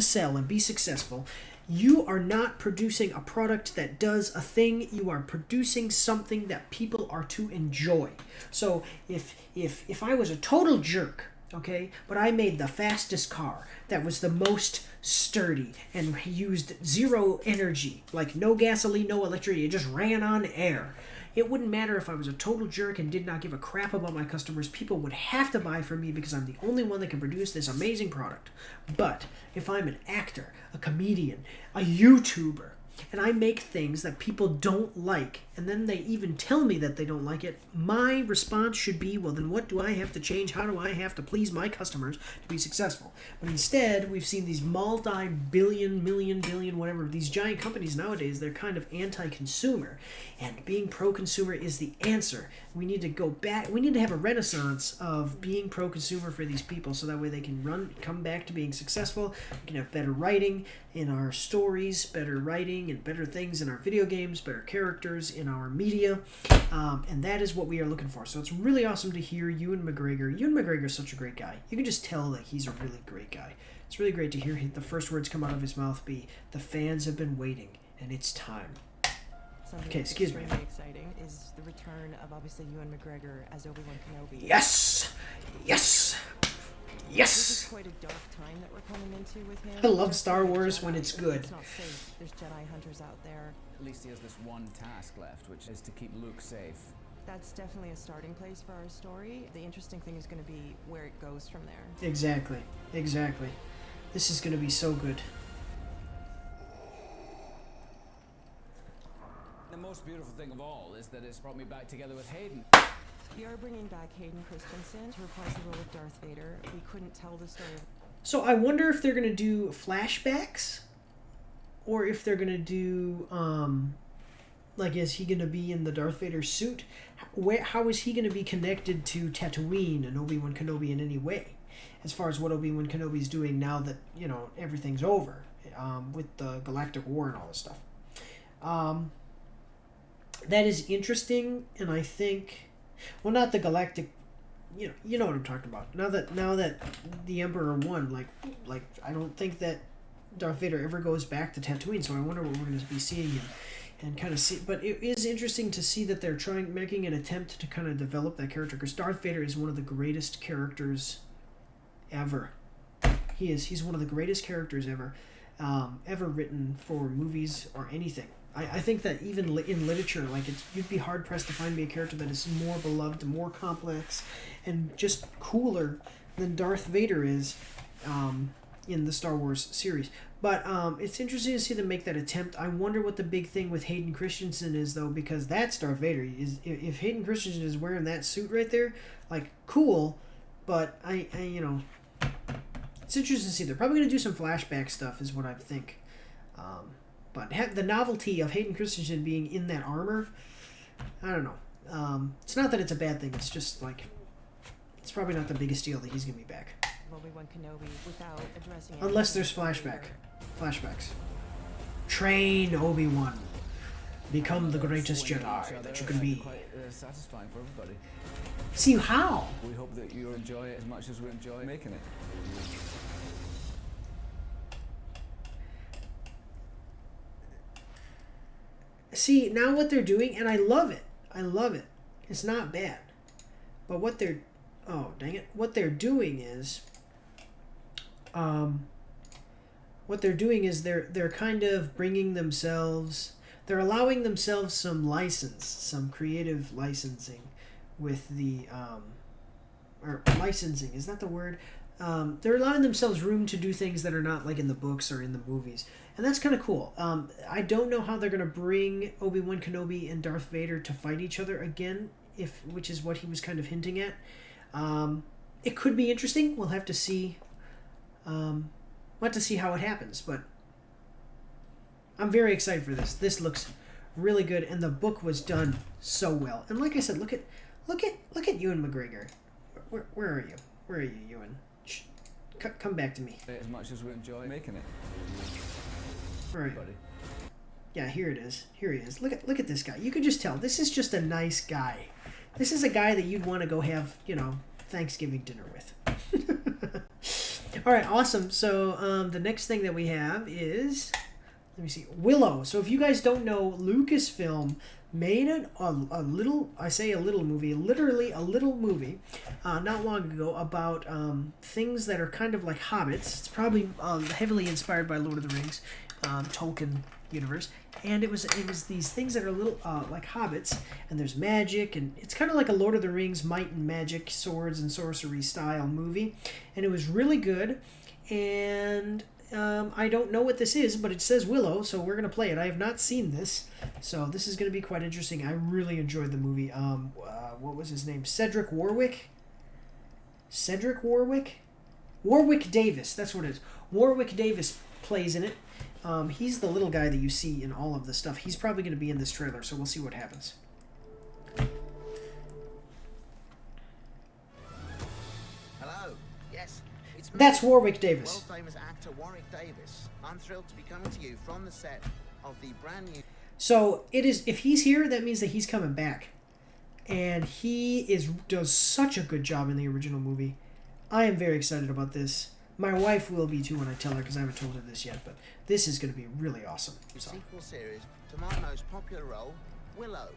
sell and be successful, you are not producing a product that does a thing. You are producing something that people are to enjoy. So if I was a total jerk, okay, but I made the fastest car that was the most sturdy and used zero energy, like no gasoline, no electricity, it just ran on air. It wouldn't matter if I was a total jerk and did not give a crap about my customers. People would have to buy from me because I'm the only one that can produce this amazing product. But if I'm an actor, a comedian, a YouTuber, and I make things that people don't like, and then they even tell me that they don't like it, my response should be, well, then what do I have to change? How do I have to please my customers to be successful? But instead, we've seen these multi-billion, million, billion, whatever, these giant companies nowadays, they're kind of anti-consumer. And being pro-consumer is the answer. We need to go back. We need to have a renaissance of being pro-consumer for these people so that way they can come back to being successful. We can have better writing in our stories, better writing and better things in our video games, better characters in our media, and that is what we are looking for. So it's really awesome to hear Ewan McGregor. Ewan McGregor is such a great guy. You can just tell that he's a really great guy. It's really great to hear the first words come out of his mouth be, "The fans have been waiting, and it's time." Something Okay, excuse me. extremely exciting is the return of obviously Ewan McGregor as Obiwan Kenobi. Yes! Yes! Yes! This is quite a dark time that we're coming into with him. I love Star Wars when it's good. It's not safe. There's Jedi hunters out there. At least he has this one task left, which is to keep Luke safe. That's definitely a starting place for our story. The interesting thing is going to be where it goes from there. Exactly. This is going to be so good. The most beautiful thing of all is that it's brought me back together with Hayden. We are bringing back Hayden Christensen to reprise the role of Darth Vader. We couldn't tell the story of... So I wonder if they're going to do flashbacks, or if they're going to do, like, is he going to be in the Darth Vader suit? How is he going to be connected to Tatooine and Obi-Wan Kenobi in any way? As far as what Obi-Wan Kenobi's doing now that, you know, everything's over, with the Galactic War and all this stuff. That is interesting, and I think... Well, not the Galactic you know what I'm talking about. Now that the Emperor won, like I don't think that Darth Vader ever goes back to Tatooine, so I wonder what we're going to be seeing and kind of see. But it is interesting to see that they're making an attempt to kind of develop that character, because Darth Vader is one of the greatest characters ever. He's one of the greatest characters ever written for movies or anything. I think that even in literature, like you'd be hard pressed to find me a character that is more beloved, more complex, and just cooler than Darth Vader is in the Star Wars series. But it's interesting to see them make that attempt. I wonder what the big thing with Hayden Christensen is, though, because that's Darth Vader. If Hayden Christensen is wearing that suit right there, like, cool, but I it's interesting to see. They're probably going to do some flashback stuff, is what I think. But the novelty of Hayden Christensen being in that armor, I don't know. It's not that it's a bad thing. It's just like, it's probably not the biggest deal that he's going to be back. Obiwan Kenobi without addressing Unless there's flashbacks. Train Obi-Wan. Become the greatest Jedi that you can be. Quite satisfying for everybody. See how? We hope that you enjoy it as much as we enjoy making it. See, now what they're doing, and I love it. I love it. It's not bad. But what they're... Oh, dang it. What they're doing is... they're kind of bringing themselves... They're allowing themselves some license, some creative licensing with the... or licensing, is that the word? They're allowing themselves room to do things that are not like in the books or in the movies. And that's kind of cool. I don't know how they're going to bring Obi-Wan Kenobi and Darth Vader to fight each other again, which is what he was kind of hinting at. It could be interesting. We'll have to see. We'll have to see how it happens. But I'm very excited for this. This looks really good, and the book was done so well. And like I said, look at Ewan McGregor. Where are you? Where are you, Ewan? Shh. Come back to me. As much as we enjoy making it. All right. Yeah, here it is. Here he is. Look at this guy. You can just tell this is just a nice guy. This is a guy that you'd want to go have, Thanksgiving dinner with. All right, awesome. So the next thing that we have is, let me see, Willow. So if you guys don't know, Lucasfilm made a little, I say a little movie, literally a little movie, not long ago about things that are kind of like hobbits. It's probably heavily inspired by Lord of the Rings, Tolkien universe, and it was these things that are a little like hobbits, and there's magic, and it's kind of like a Lord of the Rings might and magic, swords and sorcery style movie, and it was really good. And I don't know what this is, but it says Willow, so we're gonna play it. I have not seen this, so this is gonna be quite interesting. I really enjoyed the movie. What was his name? Cedric Warwick Davis. That's what it is. Warwick Davis plays in it. He's the little guy that you see in all of the stuff. He's probably going to be in this trailer, so we'll see what happens. Hello. Yes, it's me. That's Warwick Davis. World-famous actor Warwick Davis. I'm thrilled to be coming to you from the set of the brand new... So, it is. If he's here, that means that he's coming back. And he does such a good job in the original movie. I am very excited about this. My wife will be too when I tell her, because I haven't told her this yet, but this is going to be really awesome. So. Sequel series to my most popular role, Willow.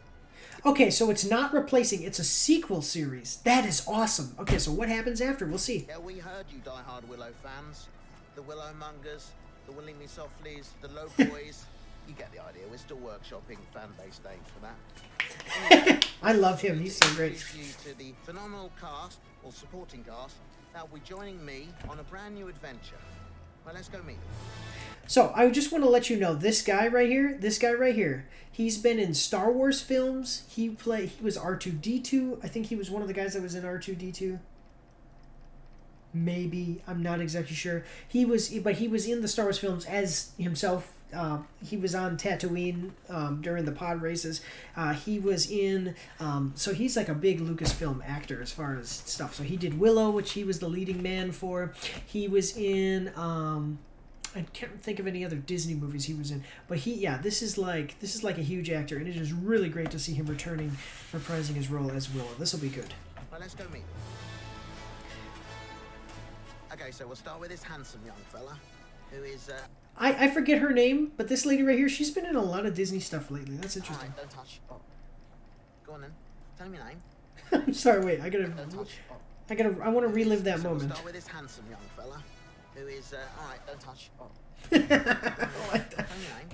Okay, so it's not replacing, it's a sequel series. That is awesome. Okay, so what happens after? We'll see. Yeah, we heard you die-hard Willow fans. The Willowmongers, the Willing Me Softlies, the Low Boys. You get the idea. We're still workshopping fan-based names for that. I love him. He's so great. Due to the phenomenal cast, or supporting cast, that will be joining me on a brand new adventure. Well, let's go meet them. So, I just want to let you know, this guy right here, he's been in Star Wars films. He was R2-D2. I think he was one of the guys that was in R2-D2. Maybe. I'm not exactly sure. But he was in the Star Wars films as himself. He was on Tatooine during the pod races. He was in... so he's like a big Lucasfilm actor as far as stuff. So he did Willow, which he was the leading man for. He was in... I can't think of any other Disney movies he was in. But this is like a huge actor. And it is really great to see him reprising his role as Willow. This will be good. Right, let's go meet him. Okay, so we'll start with this handsome young fella, who is, I forget her name, but this lady right here, she's been in a lot of Disney stuff lately. That's interesting. Alright, don't touch. Oh. Go on then. Tell him your name. I'm sorry, wait, I want to relive that So moment. we'll start with this handsome young fella, who is, alright, don't touch. Oh. I like that. Tell him your name.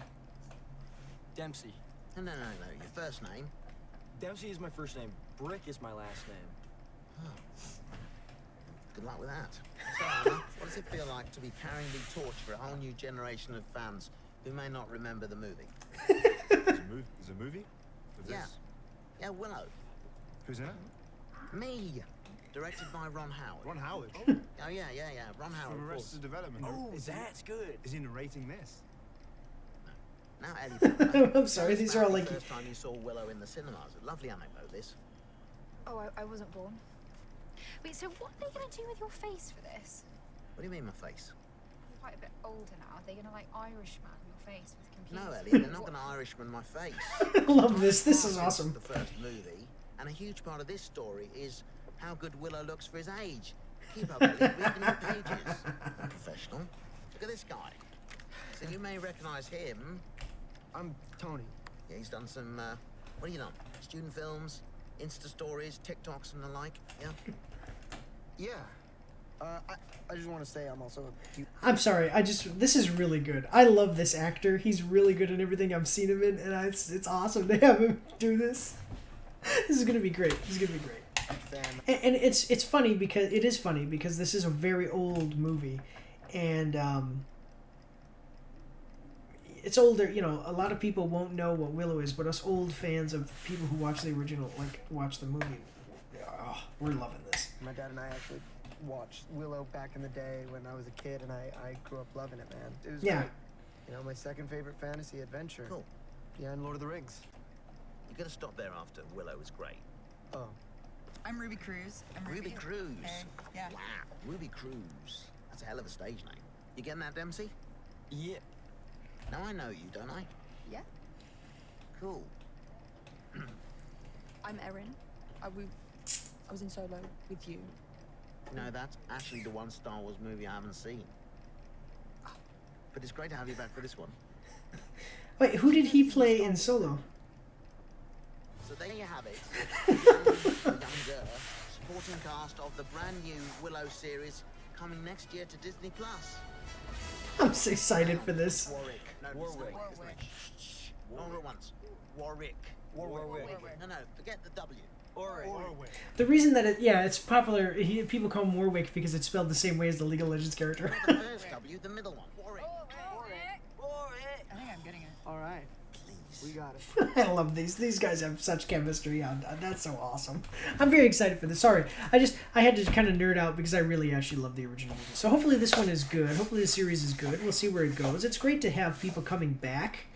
Dempsey. No, your first name. Dempsey is my first name. Brick is my last name. Oh. Good luck with that. So, Anna, what does it feel like to be carrying the torch for a whole new generation of fans who may not remember the movie? There's a movie? Of Yeah. this? Yeah, Willow. Who's in it? Me. Directed by Ron Howard. Ron Howard? Oh, yeah. Ron Howard. From of course. Arrested Development. Oh, that's good. Is he narrating this? Now, Ellie. I'm sorry, these are all like... The first time you saw Willow in the cinemas. A lovely anecdote, this. Oh, I wasn't born. Wait, so what are they going to do with your face for this? What do you mean, my face? You're quite a bit older now. Are they going to, like, Irishman your face with computers? No, Ellie, they're not going to Irishman my face. I love this. This is awesome. The first movie, and a huge part of this story is how good Willow looks for his age. Keep up, Ellie. Reading the pages. Professional. Look at this guy. So you may recognize him. I'm Tony. Yeah, he's done some, what have you done? Student films, Insta stories, TikToks and the like, yeah? Yeah. I just want to say I'm also a cute... I'm sorry, this is really good. I love this actor. He's really good in everything I've seen him in, and it's awesome to have him do this. This is gonna be great. This is gonna be great. And it's funny because it is funny because this is a very old movie, and it's older. You know, a lot of people won't know what Willow is, but us old fans of people who watch the original, like watch the movie, oh, we're loving this. My dad and I actually watched Willow back in the day when I was a kid, and I grew up loving it, man. It was great. You know, my second favorite fantasy adventure. Cool. Yeah, and Lord of the Rings. You're gonna stop there after Willow is great. Oh. I'm Ruby Cruz. Ruby Cruz. Hey, yeah. Wow, Ruby Cruz. That's a hell of a stage name. You getting that, Dempsey? Yeah. Now I know you, don't I? Yeah. Cool. I'm Erin. I was in Solo with you. No, that's actually the one Star Wars movie I haven't seen. But it's great to have you back for this one. Wait, who did he play in Solo? So there you have it. Younger supporting cast of the brand new Willow series coming next year to Disney Plus. I'm so excited for this. Warwick. No, Warwick. Not at once. Warwick. No, forget the W. Warwick. The reason that it's popular, people call him Warwick because it's spelled the same way as the League of Legends character. Not the first W, the middle one. Warwick. I think I'm getting it. All right. Please. We got it. I love these. These guys have such chemistry. That's so awesome. I'm very excited for this. Sorry, I had to kind of nerd out because I really actually love the original movie. So hopefully this one is good. Hopefully the series is good. We'll see where it goes. It's great to have people coming back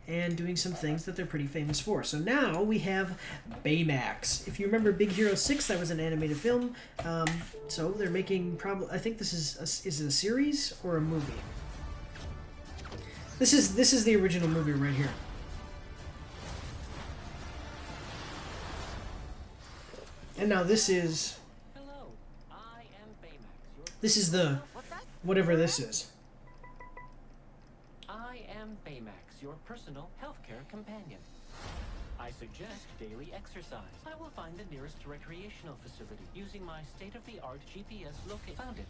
and doing some things that they're pretty famous for. So now we have Baymax. If you remember Big Hero 6, that was an animated film. So they're making I think this is it a series or a movie? This is the original movie right here. And now this is... Hello, I am Baymax. This is the... whatever this is. I am Baymax, your personal healthcare companion. I suggest daily exercise. I will find the nearest recreational facility using my state-of-the-art GPS locator. Found it.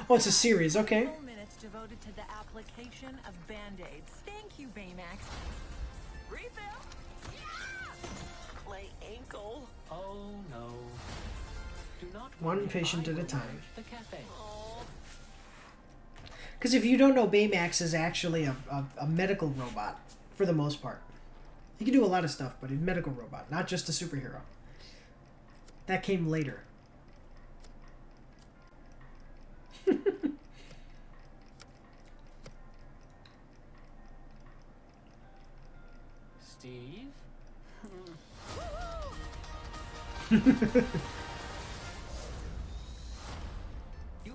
Oh, it's a series, okay. Minutes devoted to the application of Band-Aids. Thank you, Baymax. Refill? Play ankle. Oh no. Do not One patient at a time. the cafe. Because if you don't know, Baymax is actually a medical robot, for the most part. He can do a lot of stuff, but he's a medical robot, not just a superhero. That came later. Steve? You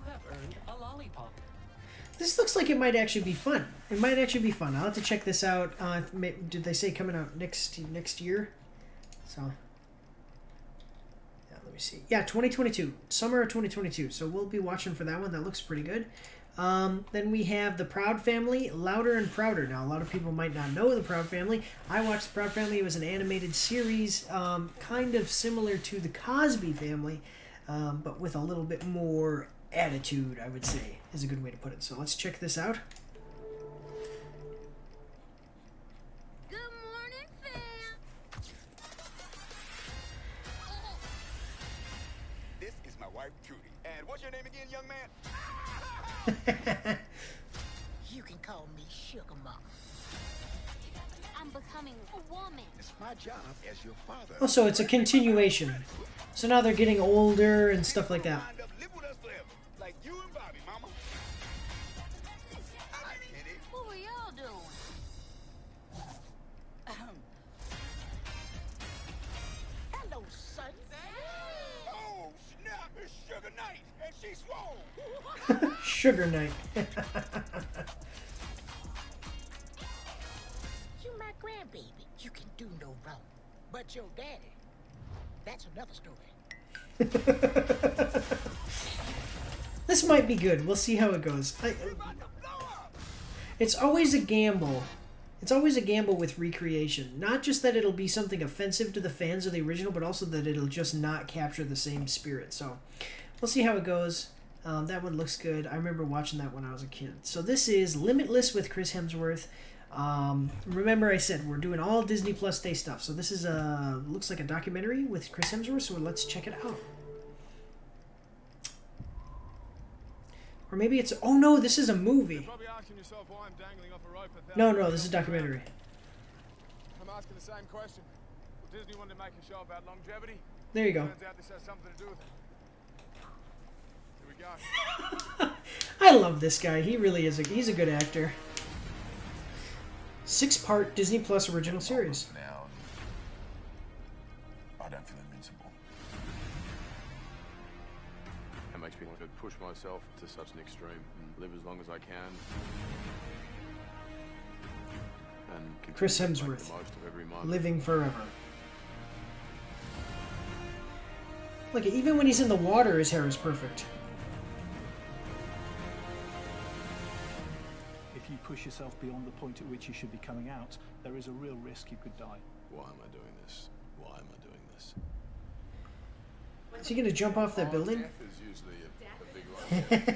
have earned a lollipop. This looks like it might actually be fun. It might actually be fun. I'll have to check this out. Did they say coming out next year? So me see. Yeah, 2022. Summer of 2022. So we'll be watching for that one. That looks pretty good. Then we have The Proud Family, Louder and Prouder. Now, a lot of people might not know The Proud Family. I watched The Proud Family. It was an animated series, kind of similar to The Cosby Family, but with a little bit more attitude, I would say, is a good way to put it. So let's check this out. What's your name again, young man? You can call me Sugar Mama. I'm becoming a woman. It's my job as your father. Oh, so it's a continuation. So now they're getting older and stuff like that. Live with us forever, like you and Bobby, Mama. Hi, Kitty. What were y'all doing? Hello, son. Oh, snap! It's Sugar Night, and she's swole. Sugar Night. You my grandbaby. You can do no wrong. But your daddy, that's another story. This might be good. We'll see how it goes. It's always a gamble. It's always a gamble with recreation. Not just that it'll be something offensive to the fans of the original, but also that it'll just not capture the same spirit. So we'll see how it goes. That one looks good. I remember watching that when I was a kid. So this is Limitless with Chris Hemsworth. Remember I said we're doing all Disney Plus Day stuff. So this is looks like a documentary with Chris Hemsworth. So let's check it out. Or maybe it's... Oh no, this is a movie. No, this is a documentary. I'm asking the same question. Disney wanted to make a show about longevity. There you go. Turns out this has something to do with it. Here we go. I love this guy. He really is. He's a good actor. 6-part Disney Plus original series. Now, I don't feel invincible. It makes me want to push myself to such an extreme and live as long as I can. And Chris Hemsworth, living forever. Look, even when he's in the water, his hair is perfect. If you push yourself beyond the point at which you should be coming out, there is a real risk you could die. Why am I doing this? Why am I doing this? Is he gonna jump off that building? Death is usually a big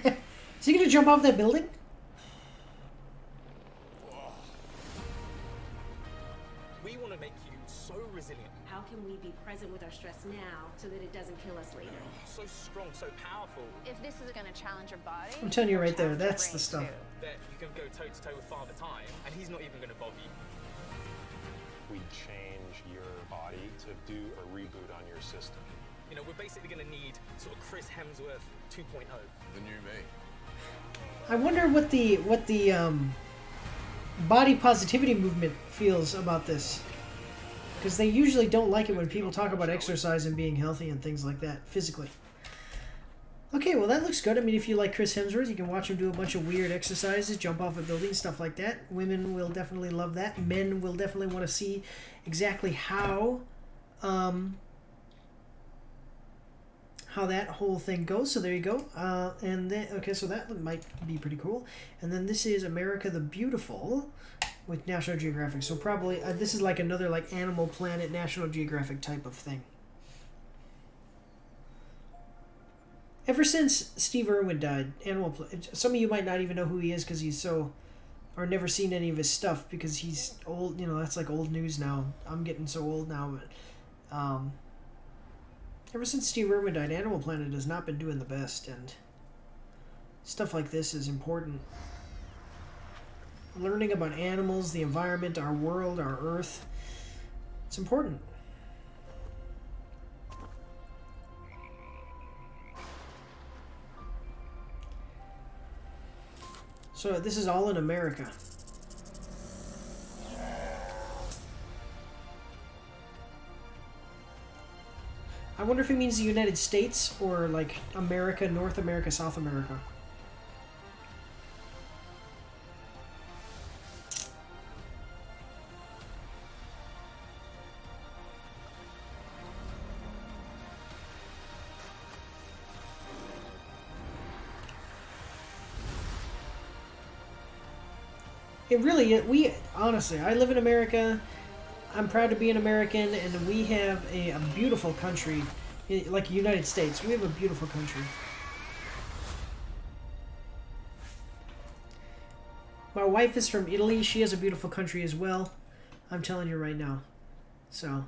one. Is he gonna jump off that building? We want to make you so resilient. How can we be present with our stress now so that it doesn't kill us later? So strong, so powerful. If this is going to challenge your body, I'm telling you right there, that's the stuff. That you can go toe to toe with Father Time, and he's not even going to bother you. We change your body to do a reboot on your system. You know, we're basically going to need sort of Chris Hemsworth 2.0. The new me. I wonder what the body positivity movement feels about this, because they usually don't like it when people talk about exercise and being healthy and things like that physically. Okay, well that looks good. I mean, if you like Chris Hemsworth, you can watch him do a bunch of weird exercises, jump off a building, stuff like that. Women will definitely love that. Men will definitely want to see exactly how that whole thing goes. So there you go. And then, okay, so that might be pretty cool. And then this is America the Beautiful with National Geographic. So probably this is like another like Animal Planet, National Geographic type of thing. Ever since Steve Irwin died, some of you might not even know who he is because he's so, or never seen any of his stuff because he's old. You know, that's like old news now. I'm getting so old now, but ever since Steve Irwin died, Animal Planet has not been doing the best, and stuff like this is important. Learning about animals, the environment, our world, our Earth. It's important. So this is all in America. I wonder if it means the United States or like America, North America, South America. It really, we honestly, I live in America. I'm proud to be an American, and we have a beautiful country, like the United States. We have a beautiful country. My wife is from Italy. She has a beautiful country as well. I'm telling you right now. So,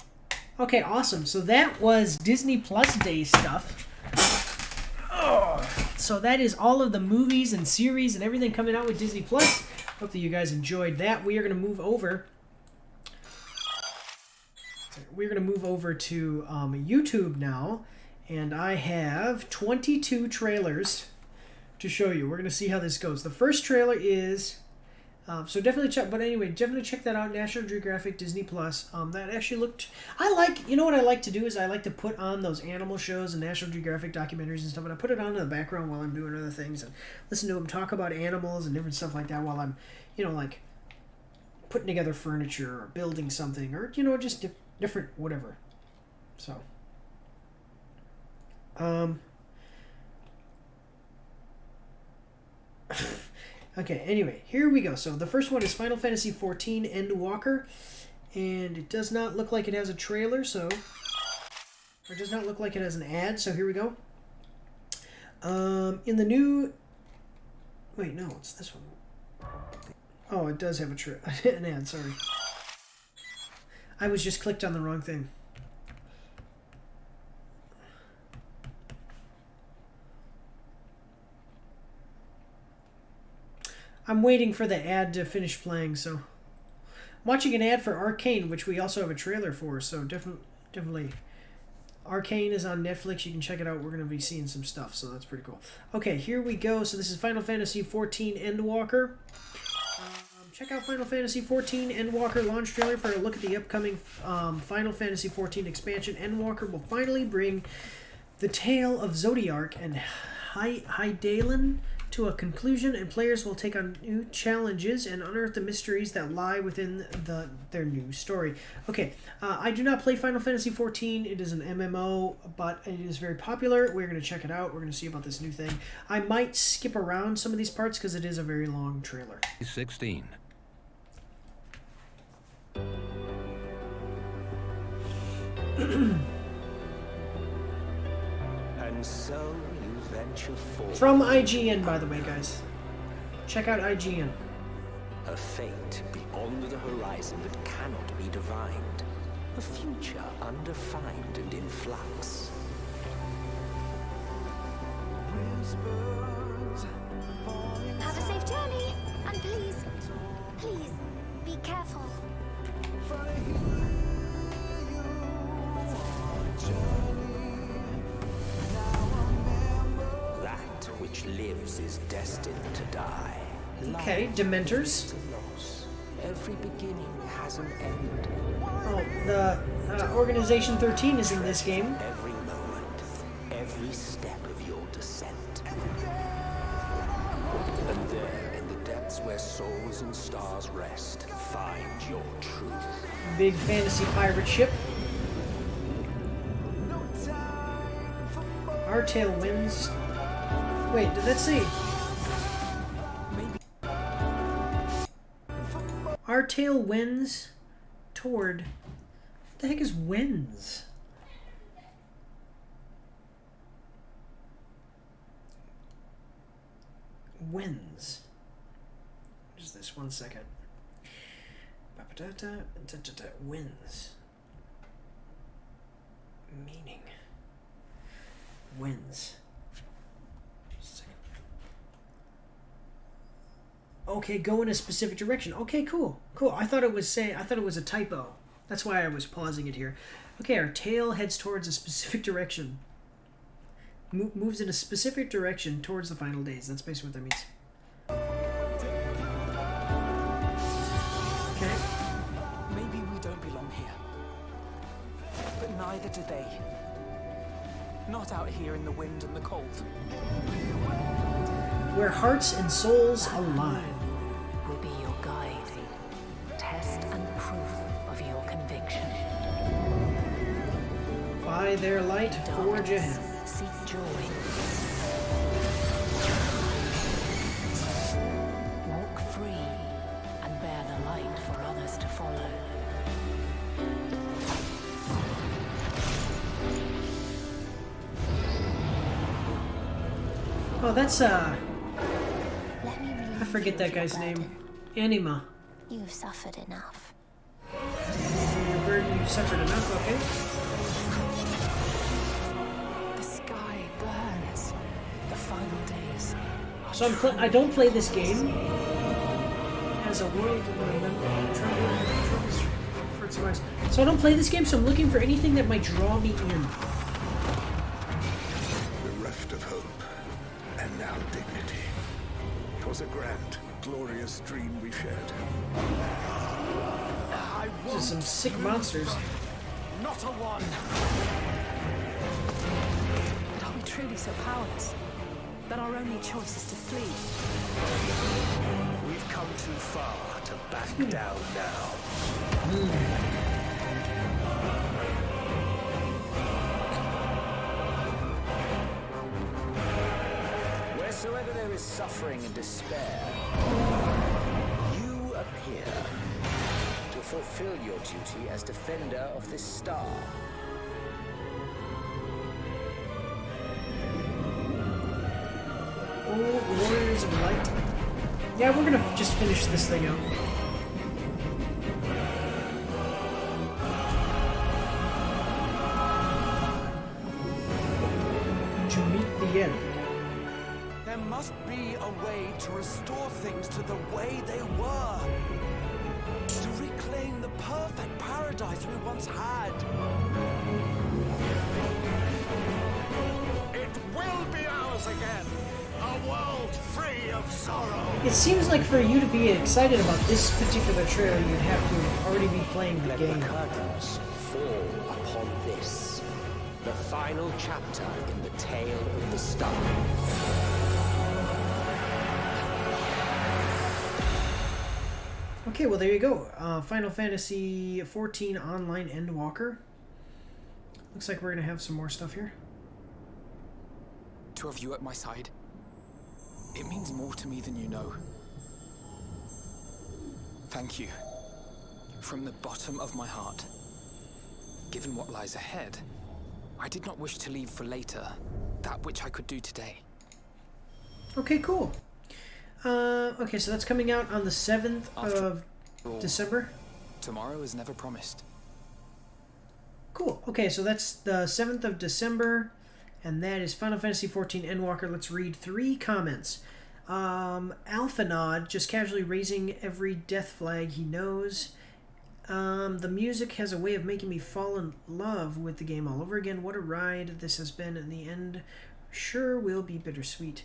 okay, awesome. So that was Disney Plus Day stuff. Oh, so that is all of the movies and series and everything coming out with Disney Plus. Hope that you guys enjoyed that. We are going to move over. We're going to move over to YouTube now, and I have 22 trailers to show you. We're going to see how this goes. The first trailer is so definitely check. But anyway, definitely check that out. National Geographic, Disney Plus. That actually looked. I like. You know what I like to do is I like to put on those animal shows and National Geographic documentaries and stuff, and I put it on in the background while I'm doing other things and listen to them talk about animals and different stuff like that while I'm, like putting together furniture or building something or just different whatever. So. Okay, anyway, here we go. So the first one is Final Fantasy XIV Endwalker, and it does not look like it has a trailer, or it does not look like it has an ad, so here we go. In the new... Wait, no, it's this one. Oh, it does have an ad, sorry. I was just clicked on the wrong thing. I'm waiting for the ad to finish playing, so... I'm watching an ad for Arcane, which we also have a trailer for, so definitely... Arcane is on Netflix. You can check it out. We're going to be seeing some stuff, so that's pretty cool. Okay, here we go. So this is Final Fantasy XIV Endwalker. Check out Final Fantasy XIV Endwalker launch trailer for a look at the upcoming Final Fantasy XIV expansion. Endwalker will finally bring the tale of Zodiac and Hydaelyn to a conclusion, and players will take on new challenges and unearth the mysteries that lie within their new story. Okay, I do not play Final Fantasy XIV. It is an MMO, but it is very popular. We're going to check it out. We're going to see about this new thing. I might skip around some of these parts because it is a very long trailer. 16. And so you venture forth. From IGN, by the way, guys. Check out IGN. A fate beyond the horizon that cannot be divined. A future undefined and in flux. Have a safe journey, and please, be careful. That which lives is destined to die. Okay, Dementors. Every beginning has an end. Oh, the Organization 13 is in this game. Every moment, every step of your descent. And there, in the depths where souls and stars rest, find your truth. Big fantasy pirate ship. Our Tale wins. Wait, did that say? Our Tale wins toward... What the heck is wins? Wins. What is this? 1 second. Wins. Meaning. Wins. Okay, go in a specific direction. Okay, cool. I thought it was a typo. That's why I was pausing it here. Okay, our tail heads towards a specific direction. Moves in a specific direction towards the final days. That's basically what that means. Okay. Maybe we don't belong here. But neither do they. Not out here in the wind and the cold. Where hearts and souls align. Will be your guide, test and proof of your conviction. By their light, forge ahead. Seek joy. Walk free and Oh, that's Let me I relieve forget you that of your guy's name. burden. Anima. You've suffered enough. Your burden, you've suffered enough. Okay. The sky burns. The final days. So I don't play this game as a world So I don't play this game, so I'm looking for anything that might draw me in. Bereft of hope, and now dignity. 'Twas a grand, glorious dream we shared. These are some sick monsters. Not a one. But are we truly so powerless that our only choice is to flee? We've come too far to back down now. Wheresoever there is suffering and despair, you appear to fulfill your duty as defender of this star. Oh, Warriors of Light. Yeah, we're gonna just finish this thing out. To meet the end. There must be a way to restore things to the way they were. To reclaim the perfect paradise we once had. It will be ours again. A world free of sorrow. It seems like for you to be excited about this particular trailer, you'd have to already be playing the game. Let the curtains fall upon this, the final chapter in the tale of the star. Okay, well there you go. Final Fantasy XIV Online Endwalker. Looks like we're gonna have some more stuff here. To have you at my side, it means more to me than you know. Thank you. From the bottom of my heart. Given what lies ahead, I did not wish to leave for later that which I could do today. Okay, cool. Okay, so that's coming out on the 7th of December. Tomorrow is never promised. Cool. Okay, so that's the 7th of December, and that is Final Fantasy XIV Endwalker. Let's read 3 comments. Alphanod, just casually raising every death flag he knows. The music has a way of making me fall in love with the game all over again. What a ride this has been. In the end, sure will be bittersweet.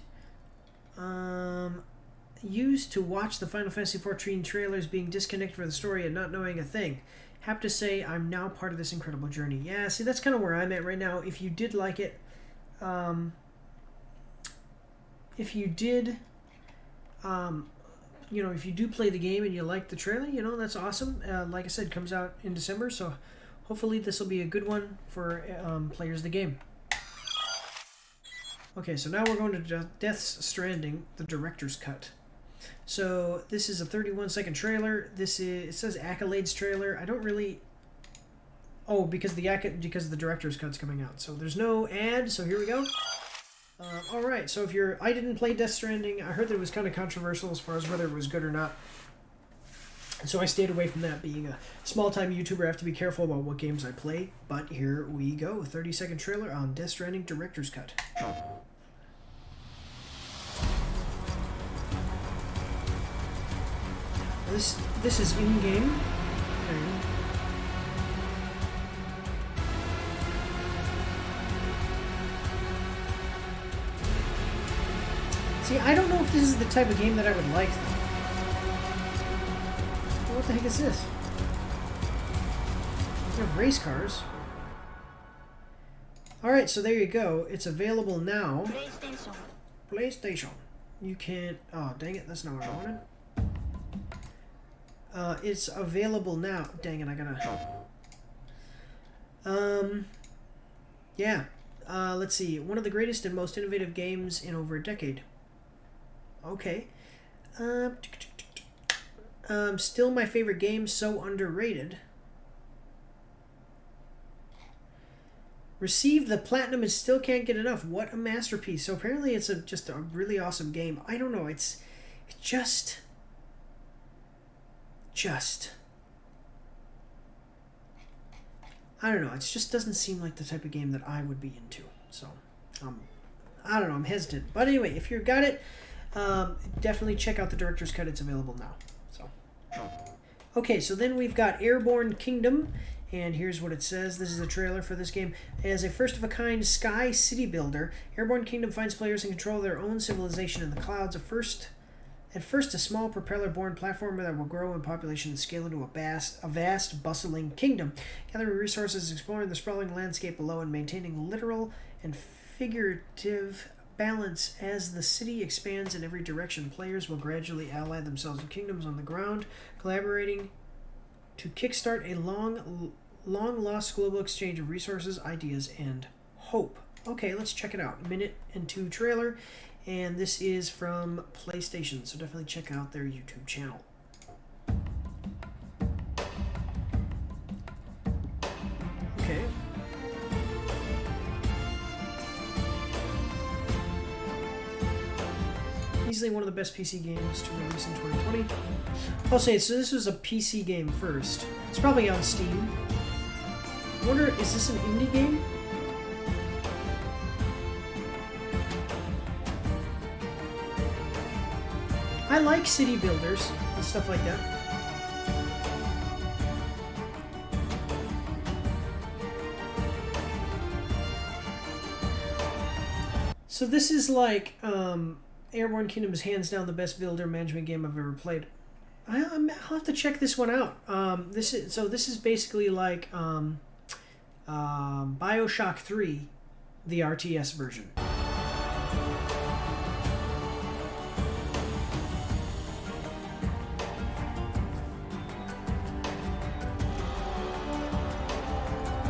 Used to watch the Final Fantasy XIV trailers being disconnected from the story and not knowing a thing. Have to say, I'm now part of this incredible journey. Yeah, see, that's kind of where I'm at right now. If you did like it, if you did, you know, if you do play the game and you like the trailer, you know, that's awesome. Like I said, it comes out in December, so hopefully this will be a good one for players of the game. Okay, so now we're going to Death's Stranding, the director's cut. So this is a 31-second trailer. This is, it says Accolades trailer. I don't really. Oh, because the director's cut's coming out. So there's no ad. So here we go. All right. So if you're, I didn't play Death Stranding. I heard that it was kind of controversial as far as whether it was good or not. So I stayed away from that. Being a small-time YouTuber, I have to be careful about what games I play. But here we go. A 30-second trailer on Death Stranding director's cut. This is in-game. See, I don't know if this is the type of game that I would like. What the heck is this? You have race cars. Alright, so there you go. It's available now. PlayStation. You can't... Oh, dang it. That's not what I wanted. It's available now. Dang it, I gotta... Yeah. Let's see. One of the greatest and most innovative games in over a decade. Okay. Still my favorite game, so underrated. Received the platinum and still can't get enough. What a masterpiece. So apparently it's just a really awesome game. I don't know. It's just I don't know. It just doesn't seem like the type of game that I would be into. So, I don't know. I'm hesitant. But anyway, if you've got it, definitely check out the director's cut. It's available now. So, okay. So then we've got Airborne Kingdom. And here's what it says. This is the trailer for this game. As a first-of-a-kind sky city builder, Airborne Kingdom finds players in control of their own civilization in the clouds. At first, a small propeller-borne platformer that will grow in population and scale into a vast, bustling kingdom. Gathering resources, exploring the sprawling landscape below, and maintaining literal and figurative balance as the city expands in every direction. Players will gradually ally themselves with kingdoms on the ground, collaborating to kickstart a long-lost global exchange of resources, ideas, and hope. Okay, let's check it out. Minute and 2 trailer, and this is from PlayStation, so definitely check out their YouTube channel. Okay. Easily one of the best PC games to release in 2020. I'll say, so this was a PC game first. It's probably on Steam. I wonder, is this an indie game? I like city builders and stuff like that. So this is like, Airborne Kingdom is hands down the best builder management game I've ever played. I'll have to check this one out. This is basically like BioShock 3, the RTS version.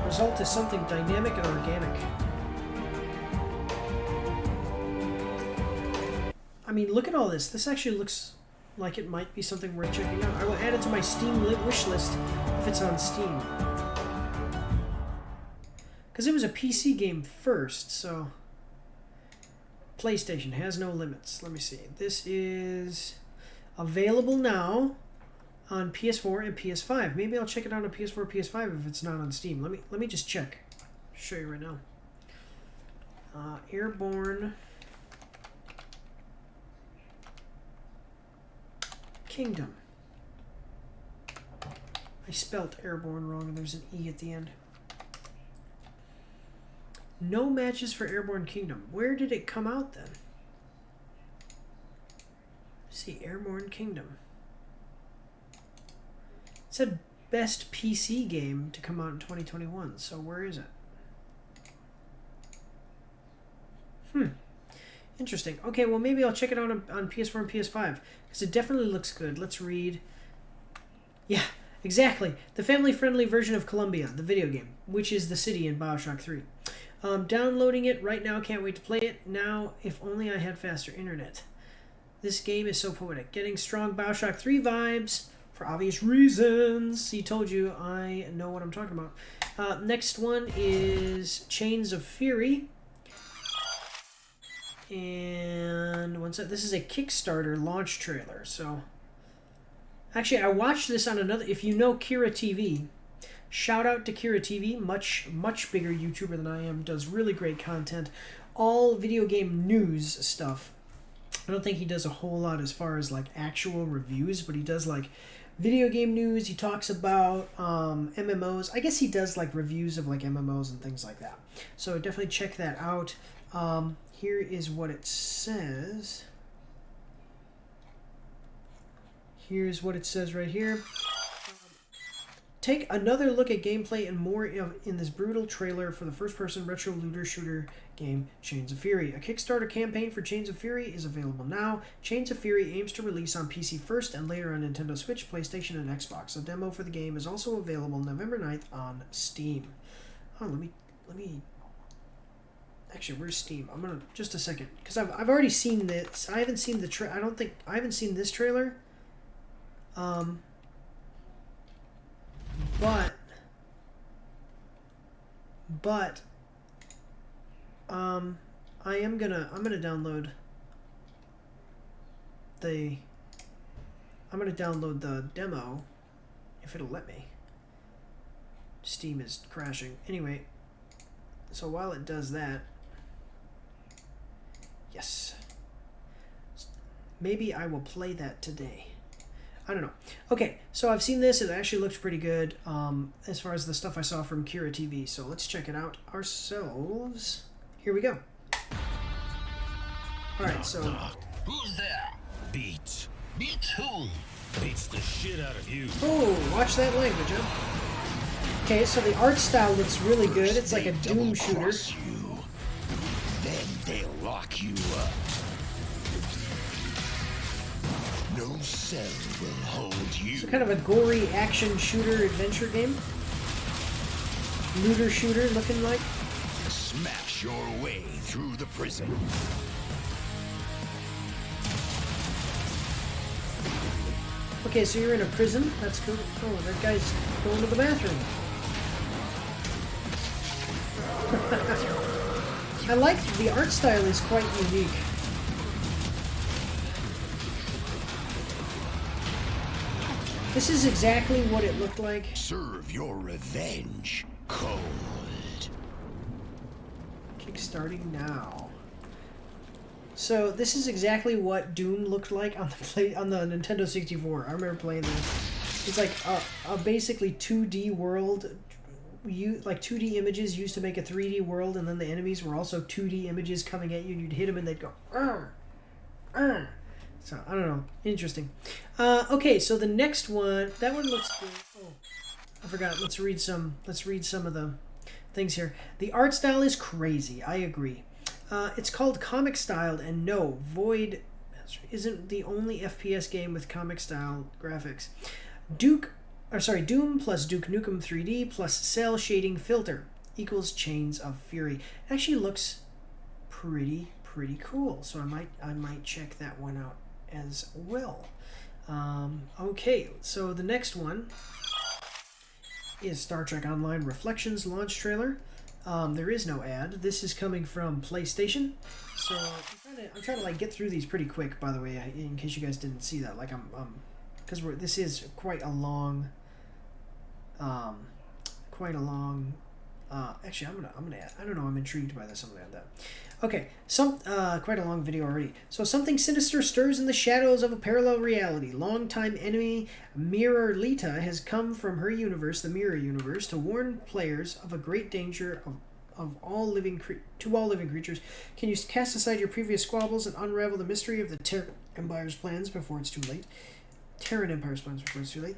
Result is something dynamic and organic. I mean, look at all this. This actually looks like it might be something worth checking out. I will add it to my Steam wish list if it's on Steam. Because it was a PC game first, so... PlayStation has no limits. Let me see. This is available now on PS4 and PS5. Maybe I'll check it out on PS4, PS5 if it's not on Steam. Let me just check. I'll show you right now. Airborne Kingdom. I spelt Airborne wrong and there's an E at the end. No matches for Airborne Kingdom. Where did it come out then? Let's see, Airborne Kingdom. It said best PC game to come out in 2021. So where is it? Interesting. Okay, well maybe I'll check it out on PS4 and PS5 because it definitely looks good. Let's read. Yeah, exactly. The family-friendly version of Columbia, the video game, which is the city in BioShock 3. Downloading it right now. Can't wait to play it. Now, if only I had faster internet. This game is so poetic. Getting strong BioShock 3 vibes for obvious reasons. See, told you I know what I'm talking about. Next one is Chains of Fury. And one sec. This is a Kickstarter launch trailer. So, actually, I watched this on another. If you know Kira TV, shout out to Kira TV, much bigger YouTuber than I am. Does really great content, all video game news stuff. I don't think he does a whole lot as far as like actual reviews, but he does like video game news. He talks about MMOs. I guess he does like reviews of like MMOs and things like that. So definitely check that out. Here is what it says. Here's what it says right here. Take another look at gameplay and more in this brutal trailer for the first-person retro looter shooter game Chains of Fury. A Kickstarter campaign for Chains of Fury is available now. Chains of Fury aims to release on PC first and later on Nintendo Switch, PlayStation, and Xbox. A demo for the game is also available November 9th on Steam. Oh, let me. Actually, where's Steam? I'm gonna just a second because I've already seen this. I haven't seen the I haven't seen this trailer. But I'm gonna download the demo if it'll let me. Steam is crashing. Anyway, so while it does that, yes, maybe I will play that today. I don't know. Okay, so I've seen this. It actually looks pretty good as far as the stuff I saw from Kira TV. So let's check it out ourselves. Here we go. All right, so who's there? Beats. Beats who? Beats the shit out of you. Oh, watch that language, huh? Okay, so the art style looks really good. It's like a Doom shooter. You. Then they'll lock you up. No cell will hold you. So kind of a gory action shooter adventure game. Looter shooter looking like. Smash your way through the prison. Okay, so you're in a prison. That's cool. Oh, that guy's going to the bathroom. I like the art style is quite unique. This is exactly what it looked like. Serve your revenge, cold. Kickstarting now. So this is exactly what Doom looked like on the Nintendo 64. I remember playing this. It's like a basically 2D world. Like 2D images used to make a 3D world, and then the enemies were also 2D images coming at you, and you'd hit them and they'd go, "Arr! Arr!" So, I don't know. Interesting. Okay, so the next one, that one looks good. Oh, I forgot. Let's read some of the things here. The art style is crazy. I agree. It's called comic styled, and no, Void isn't the only FPS game with comic style graphics. Doom plus Duke Nukem 3D plus cell shading filter equals Chains of Fury. It actually looks pretty cool. So I might check that one out as well. Okay, so the next one is Star Trek Online Reflections launch trailer. There is no ad. This is coming from PlayStation. So I'm trying to like get through these pretty quick. By the way, in case you guys didn't see that, like because this is quite a long. Actually, I'm gonna add. I don't know. I'm intrigued by this. I'm gonna add that. Okay, quite a long video already. So something sinister stirs in the shadows of a parallel reality. Longtime enemy Mirror Lita has come from her universe, the Mirror Universe, to warn players of a great danger of all living creatures. Can you cast aside your previous squabbles and unravel the mystery of the Terran Empire's plans before it's too late?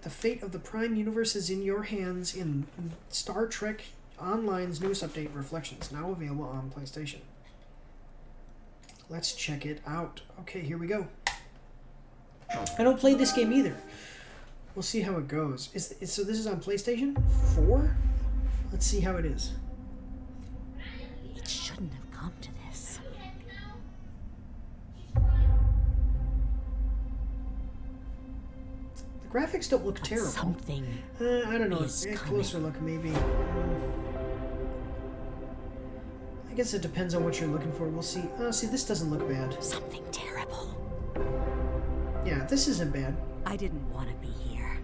The fate of the Prime Universe is in your hands in Star Trek Online's newest update, Reflections, now available on PlayStation. Let's check it out. Okay, here we go. I don't play this game either. We'll see how it goes. So this is on PlayStation 4? Let's see how it is. It shouldn't have come to this. The graphics don't look terrible. Something I don't know. A closer look, maybe. I guess it depends on what you're looking for. We'll see. Oh, see, this doesn't look bad. Something terrible. Yeah, this isn't bad. I didn't want to be here.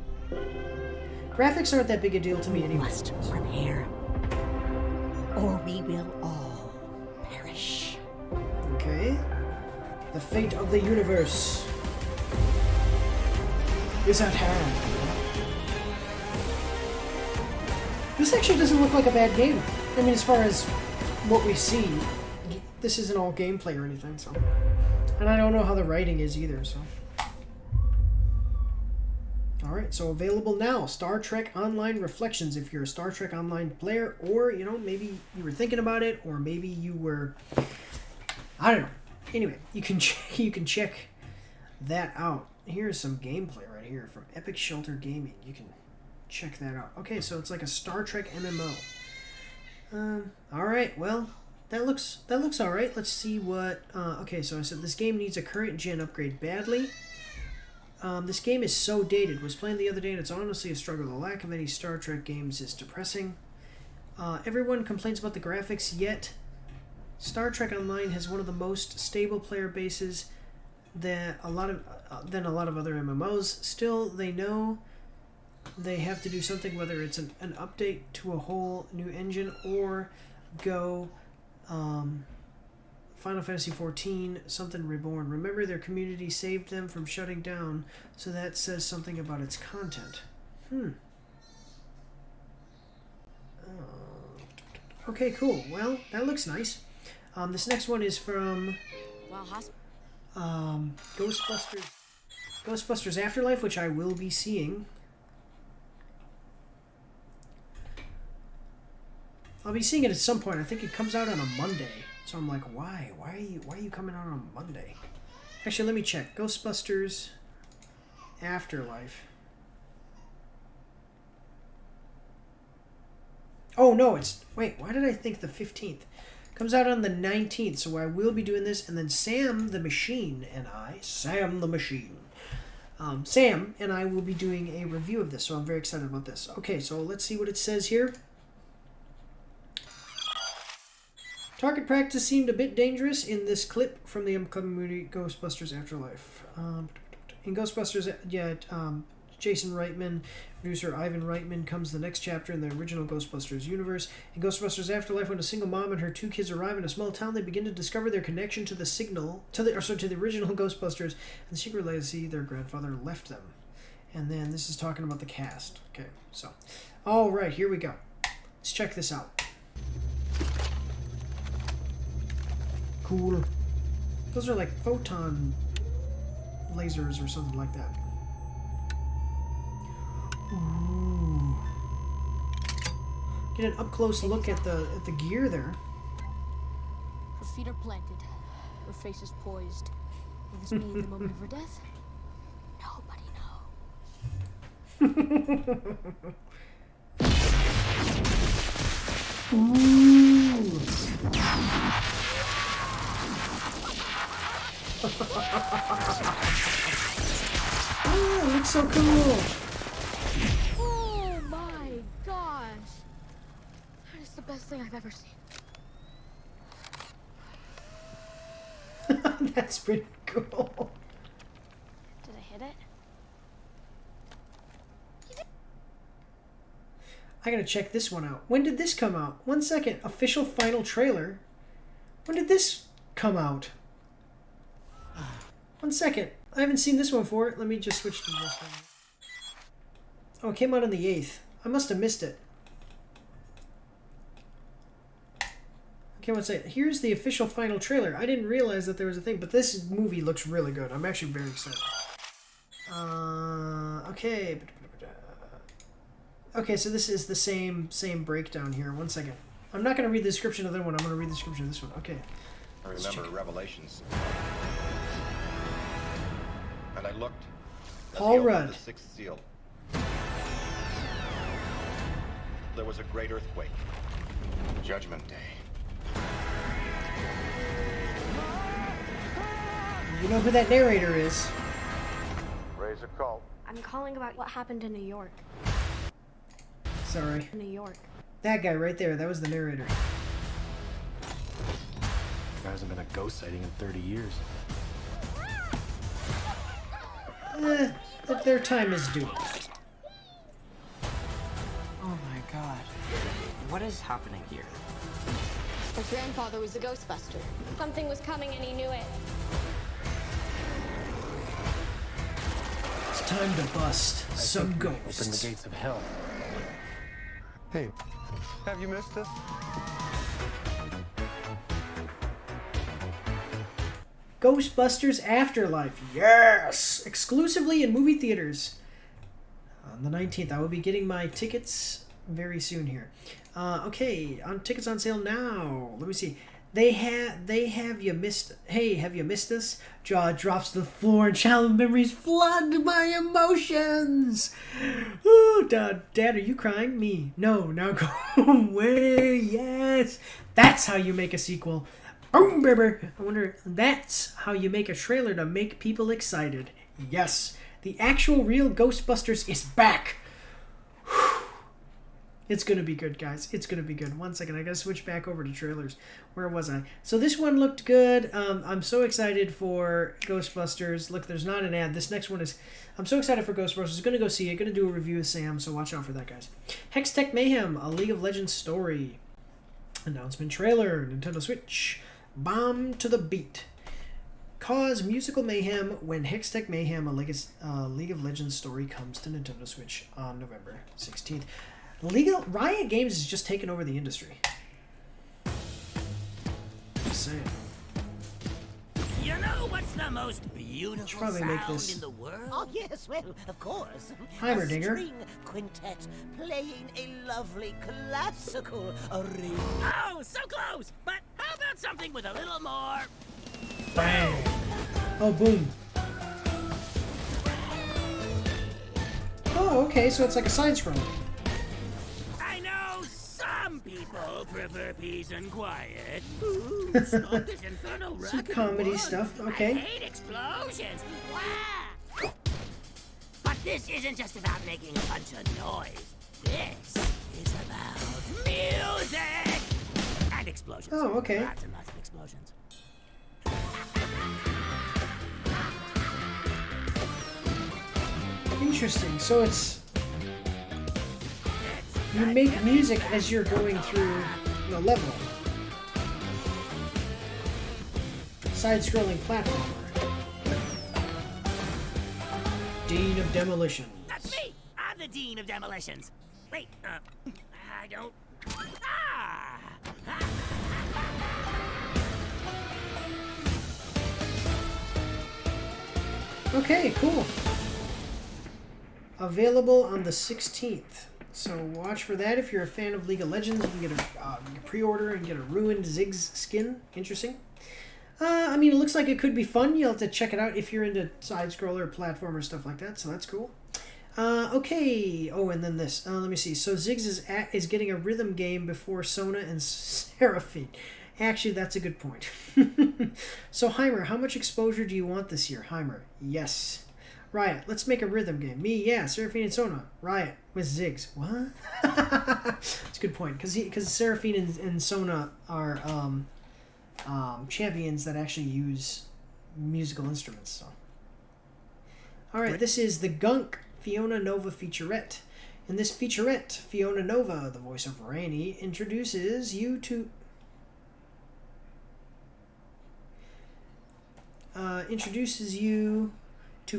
Graphics aren't that big a deal to me anyway. We must prepare, or we will all perish. Okay. The fate of the universe is at hand. This actually doesn't look like a bad game. I mean, as far as what we see, this isn't all gameplay or anything, so. And I don't know how the writing is either, so. Alright, so available now, Star Trek Online Reflections, if you're a Star Trek Online player, or, you know, maybe you were thinking about it, or maybe you were, I don't know. Anyway, you can check that out. Here's some gameplay right here from Epic Shelter Gaming. You can check that out. Okay, so it's like a Star Trek MMO. Alright, well, that looks alright. Let's see what, okay, so I said this game needs a current gen upgrade badly. This game is so dated. Was playing the other day and it's honestly a struggle. The lack of any Star Trek games is depressing. Everyone complains about the graphics, yet Star Trek Online has one of the most stable player bases than a lot of other MMOs. Still, they know they have to do something, whether it's an update to a whole new engine or go Final Fantasy XIV, something reborn. Remember, their community saved them from shutting down, so that says something about its content. Okay, cool. Well, that looks nice. This next one is from Ghostbusters Afterlife, which I will be seeing. I'll be seeing it at some point. I think it comes out on a Monday. So I'm like, why? Why are you coming out on a Monday? Actually, let me check. Ghostbusters Afterlife. Oh, no, it's... Wait, why did I think the 15th? Comes out on the 19th, so I will be doing this, and then Sam the Machine and I... Sam and I will be doing a review of this, so I'm very excited about this. Okay, so let's see what it says here. Target practice seemed a bit dangerous in this clip from the upcoming movie Ghostbusters Afterlife. In Ghostbusters, Jason Reitman, producer Ivan Reitman, comes the next chapter in the original Ghostbusters universe. In Ghostbusters Afterlife, when a single mom and her 2 kids arrive in a small town, they begin to discover their connection to the original Ghostbusters and the secret legacy their grandfather left them. And then this is talking about the cast. Okay, so, all right, here we go. Let's check this out. Cool. Those are like photon lasers or something like that. Ooh. Get an up-close look at the gear there. Her feet are planted. Her face is poised. Will this be the moment of her death? Nobody knows. Ooh. Oh, it looks so cool. Oh my gosh. That is the best thing I've ever seen. That's pretty cool. Did I hit it? I gotta check this one out. When did this come out? 1 second. Official final trailer. When did this come out? 1 second. I haven't seen this one before. Let me just switch to this one. Oh, it came out on the 8th. I must have missed it. Okay, one second. Here's the official final trailer. I didn't realize that there was a thing, but this movie looks really good. I'm actually very excited. Okay. Okay, so this is the same breakdown here. 1 second. I'm not going to read the description of the other one. I'm going to read the description of this one. Okay. I remember Revelations. And I looked. Paul Rudd. The sixth seal. There was a great earthquake. Judgment Day. You know who that narrator is. Raise a call. I'm calling about what happened in New York. Sorry. New York. That guy right there. That was the narrator. There hasn't been a ghost sighting in 30 years. Their time is due. Oh my god. What is happening here? Her grandfather was a Ghostbuster. Something was coming and he knew it. It's time to bust some ghosts. Open the gates of hell. Hey, have you missed this? Ghostbusters Afterlife. Yes! Exclusively in movie theaters. On the 19th. I will be getting my tickets very soon here. Okay, tickets on sale now. Let me see. They have you missed. Hey, have you missed us? Jaw drops to the floor and childhood memories flood my emotions. Ooh, Dad, are you crying? Me. No, now go away. Yes. That's how you make a sequel. Boom, baby. I wonder, that's how you make a trailer to make people excited. Yes. The actual real Ghostbusters is back. It's going to be good, guys. It's going to be good. One second. I got to switch back over to trailers. Where was I? So this one looked good. I'm so excited for Ghostbusters. Look, there's not an ad. This next one is... I'm so excited for Ghostbusters. Going to go see it. Going to do a review with Sam, so watch out for that, guys. Hextech Mayhem, a League of Legends story. Announcement trailer. Nintendo Switch. Bomb to the beat. Cause musical mayhem when Hextech Mayhem, a League of Legends story, comes to Nintendo Switch on November 16th. Riot Games is just taking over the industry. Just saying. You know what's the most beautiful sound in the world? Oh, yes, well, of course. Heimerdinger. A string quintet playing a lovely classical arena. Oh, so close! But how about something with a little more... Bang! Oh, boom. Oh, okay, so it's like a side-scroller. I know some people prefer peace and quiet. Ooh, stop this infernal Some racket comedy one. stuff, okay. I hate explosions. Wow. But this isn't just about making a bunch of noise. This is about music and explosions. Oh, okay. Lots and lots of explosions. Interesting. So it's... You make music as you're going through the level. Side-scrolling platformer. Dean of Demolition. That's me! I'm the Dean of Demolitions. Wait, I don't... Ah! Okay, cool. Available on the 16th. So watch for that. If you're a fan of League of Legends, you can get a pre-order and get a ruined Ziggs skin. Interesting. I mean, it looks like it could be fun. You'll have to check it out if you're into side-scroller, platformer, stuff like that. So that's cool. Okay. Oh, and then this. Let me see. So Ziggs is getting a rhythm game before Sona and Seraphine. Actually, that's a good point. So Heimer, how much exposure do you want this year? Heimer, yes. Riot, let's make a rhythm game. Me, yeah. Seraphine and Sona. Riot with Ziggs. What? That's a good point. Because Seraphine and Sona are champions that actually use musical instruments. So, all right, this is the Gunk Fiona Nova featurette. In this featurette, Fiona Nova, the voice of Rani, introduces you to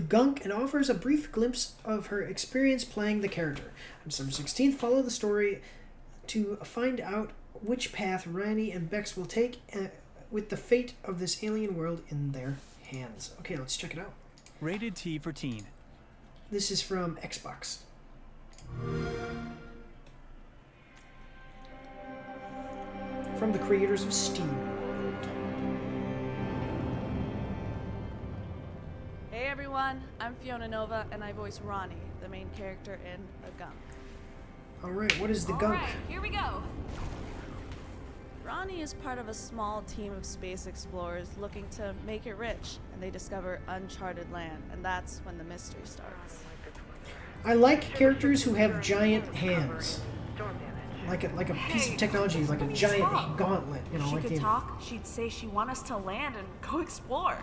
Gunk and offers a brief glimpse of her experience playing the character. On December 16th, follow the story to find out which path Rani and Bex will take with the fate of this alien world in their hands. Okay, let's check it out. Rated T for teen. This is from Xbox. From the creators of Steam. Hey everyone, I'm Fiona Nova and I voice Ronnie, the main character in The Gunk. Alright, what is the Gunk? Alright, here we go. Ronnie is part of a small team of space explorers looking to make it rich, and they discover uncharted land, and that's when the mystery starts. I like characters who have giant hands. Like a piece of technology, like a giant gauntlet, you know, If she like could the talk, she'd say she wants us to land and go explore.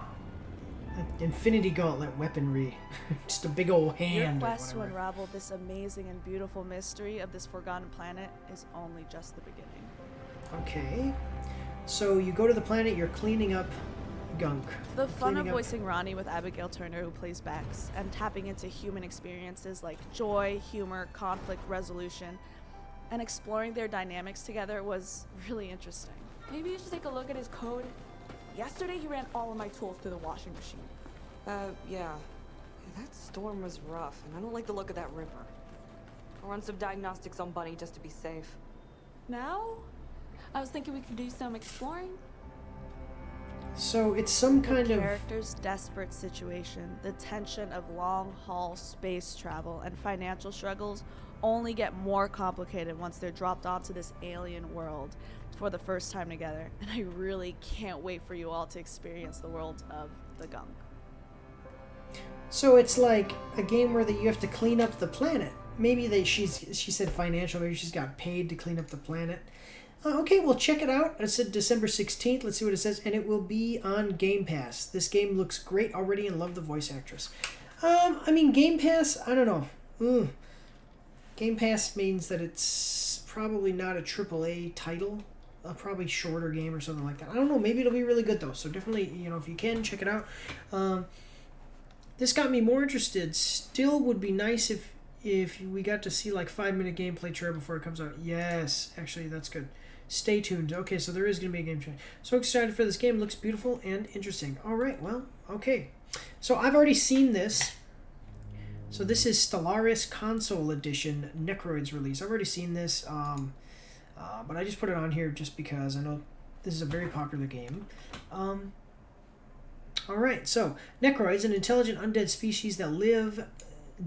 Infinity Gauntlet weaponry. Just a big old hand. Your or quest to whatever. unravel this amazing and beautiful mystery of this forgotten planet is only just the beginning. Okay. So you go to the planet, you're cleaning up Gunk. The fun of Cleaning up- voicing Ronnie with Abigail Turner, who plays Bex, and tapping into human experiences like joy, humor, conflict resolution, and exploring their dynamics together was really interesting. Maybe you should take a look at his code. Yesterday he ran all of my tools through the washing machine. Yeah. That storm was rough, and I don't like the look of that river. I'll run some diagnostics on Bunny just to be safe. Now? I was thinking we could do some exploring. So it's some kind the of... character's desperate situation, the tension of long-haul space travel, and financial struggles only get more complicated once they're dropped onto this alien world for the first time together. And I really can't wait for you all to experience the world of the Gunk. So it's like a game where you have to clean up the planet. maybe she said financial. Maybe she's got paid to clean up the planet. Okay, well, check it out. It said December 16th. Let's see what it says. And it will be on Game Pass. This game looks great already and love the voice actress. I mean, Game Pass, I don't know. Game Pass means that it's probably not a AAA title. A probably shorter game or something like that. I don't know. Maybe it'll be really good, though. So definitely, if you can, check it out. This got me more interested. Still would be nice if we got to see like 5-minute gameplay trailer before it comes out. Yes, actually, that's good. Stay tuned. Okay, so there is going to be a game trailer. So excited for this game. Looks beautiful and interesting. All right, well, okay. So I've already seen this. So this is Stellaris Console Edition Necroids release. I've already seen this, but I just put it on here just because I know this is a very popular game. All right, so Necroids, an intelligent undead species that live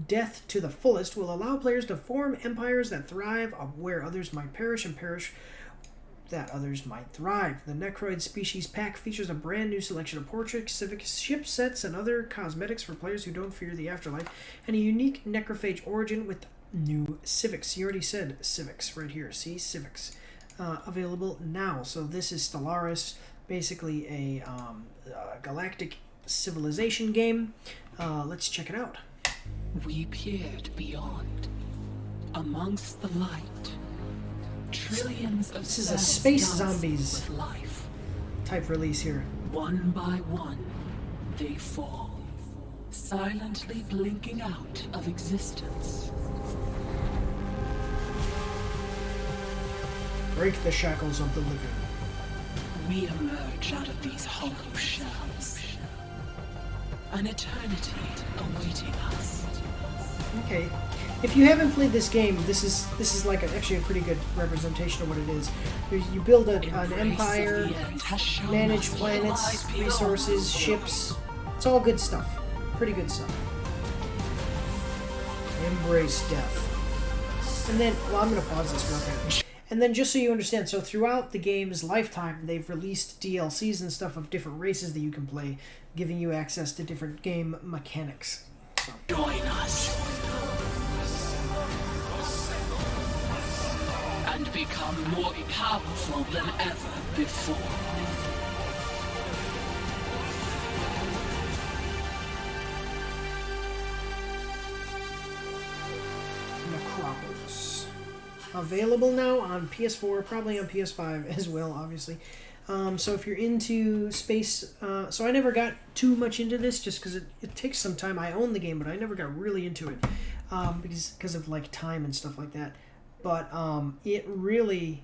death to the fullest, will allow players to form empires that thrive where others might perish and perish that others might thrive. The Necroid species pack features a brand new selection of portraits, civic ship sets, and other cosmetics for players who don't fear the afterlife, and a unique necrophage origin with new civics. You already said civics right here. See, civics. Available now. So this is Stellaris, basically a galactic civilization game. Let's check it out. We peered beyond, amongst the light. Trillions of this is a space zombies with life. Type release here. One by one, they fall, silently blinking out of existence. Break the shackles of the living. We emerge out of these hollow shells. An eternity awaiting us. Okay. If you haven't played this game, this is like actually a pretty good representation of what it is. You build an empire, manage planets, resources, ships. It's all good stuff. Pretty good stuff. Embrace death. And then, well, I'm going to pause this real quick. And then just so you understand, so throughout the game's lifetime, they've released DLCs and stuff of different races that you can play, giving you access to different game mechanics. So. Join us. And become more powerful than ever before. Necropolis. Available now on PS4, probably on PS5 as well, obviously. So if you're into space, so I never got too much into this just because it takes some time. I own the game, but I never got really into it because of like time and stuff like that. But it really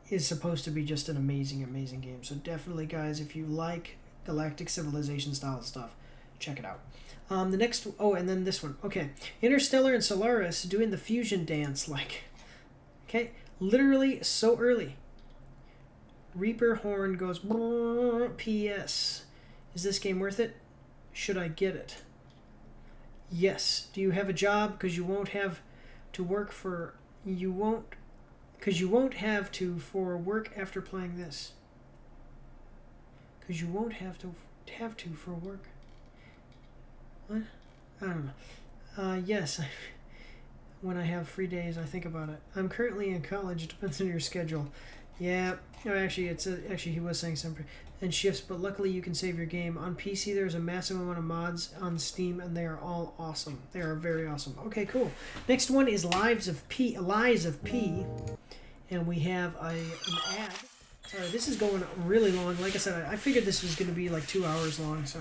is supposed to be just an amazing, amazing game. So definitely, guys, if you like galactic civilization style stuff, check it out. The next, and then this one. Okay, Interstellar and Stellaris doing the fusion dance, like, okay, literally so early. Reaper horn goes. P.S. Is this game worth it? Should I get it? Yes. Do you have a job? Because you won't have to work for. You won't have to for work after playing this. Because you won't have to for work. What? I don't know. Yes. When I have free days, I think about it. I'm currently in college. It depends on your schedule. Yeah. No, actually, actually he was saying something. And shifts, but luckily you can save your game. On PC, there's a massive amount of mods on Steam, and they are all awesome. They are very awesome. Okay, cool. Next one is Lies of P, and we have an ad. Sorry, this is going really long. Like I said, I figured this was going to be like 2 hours long, so.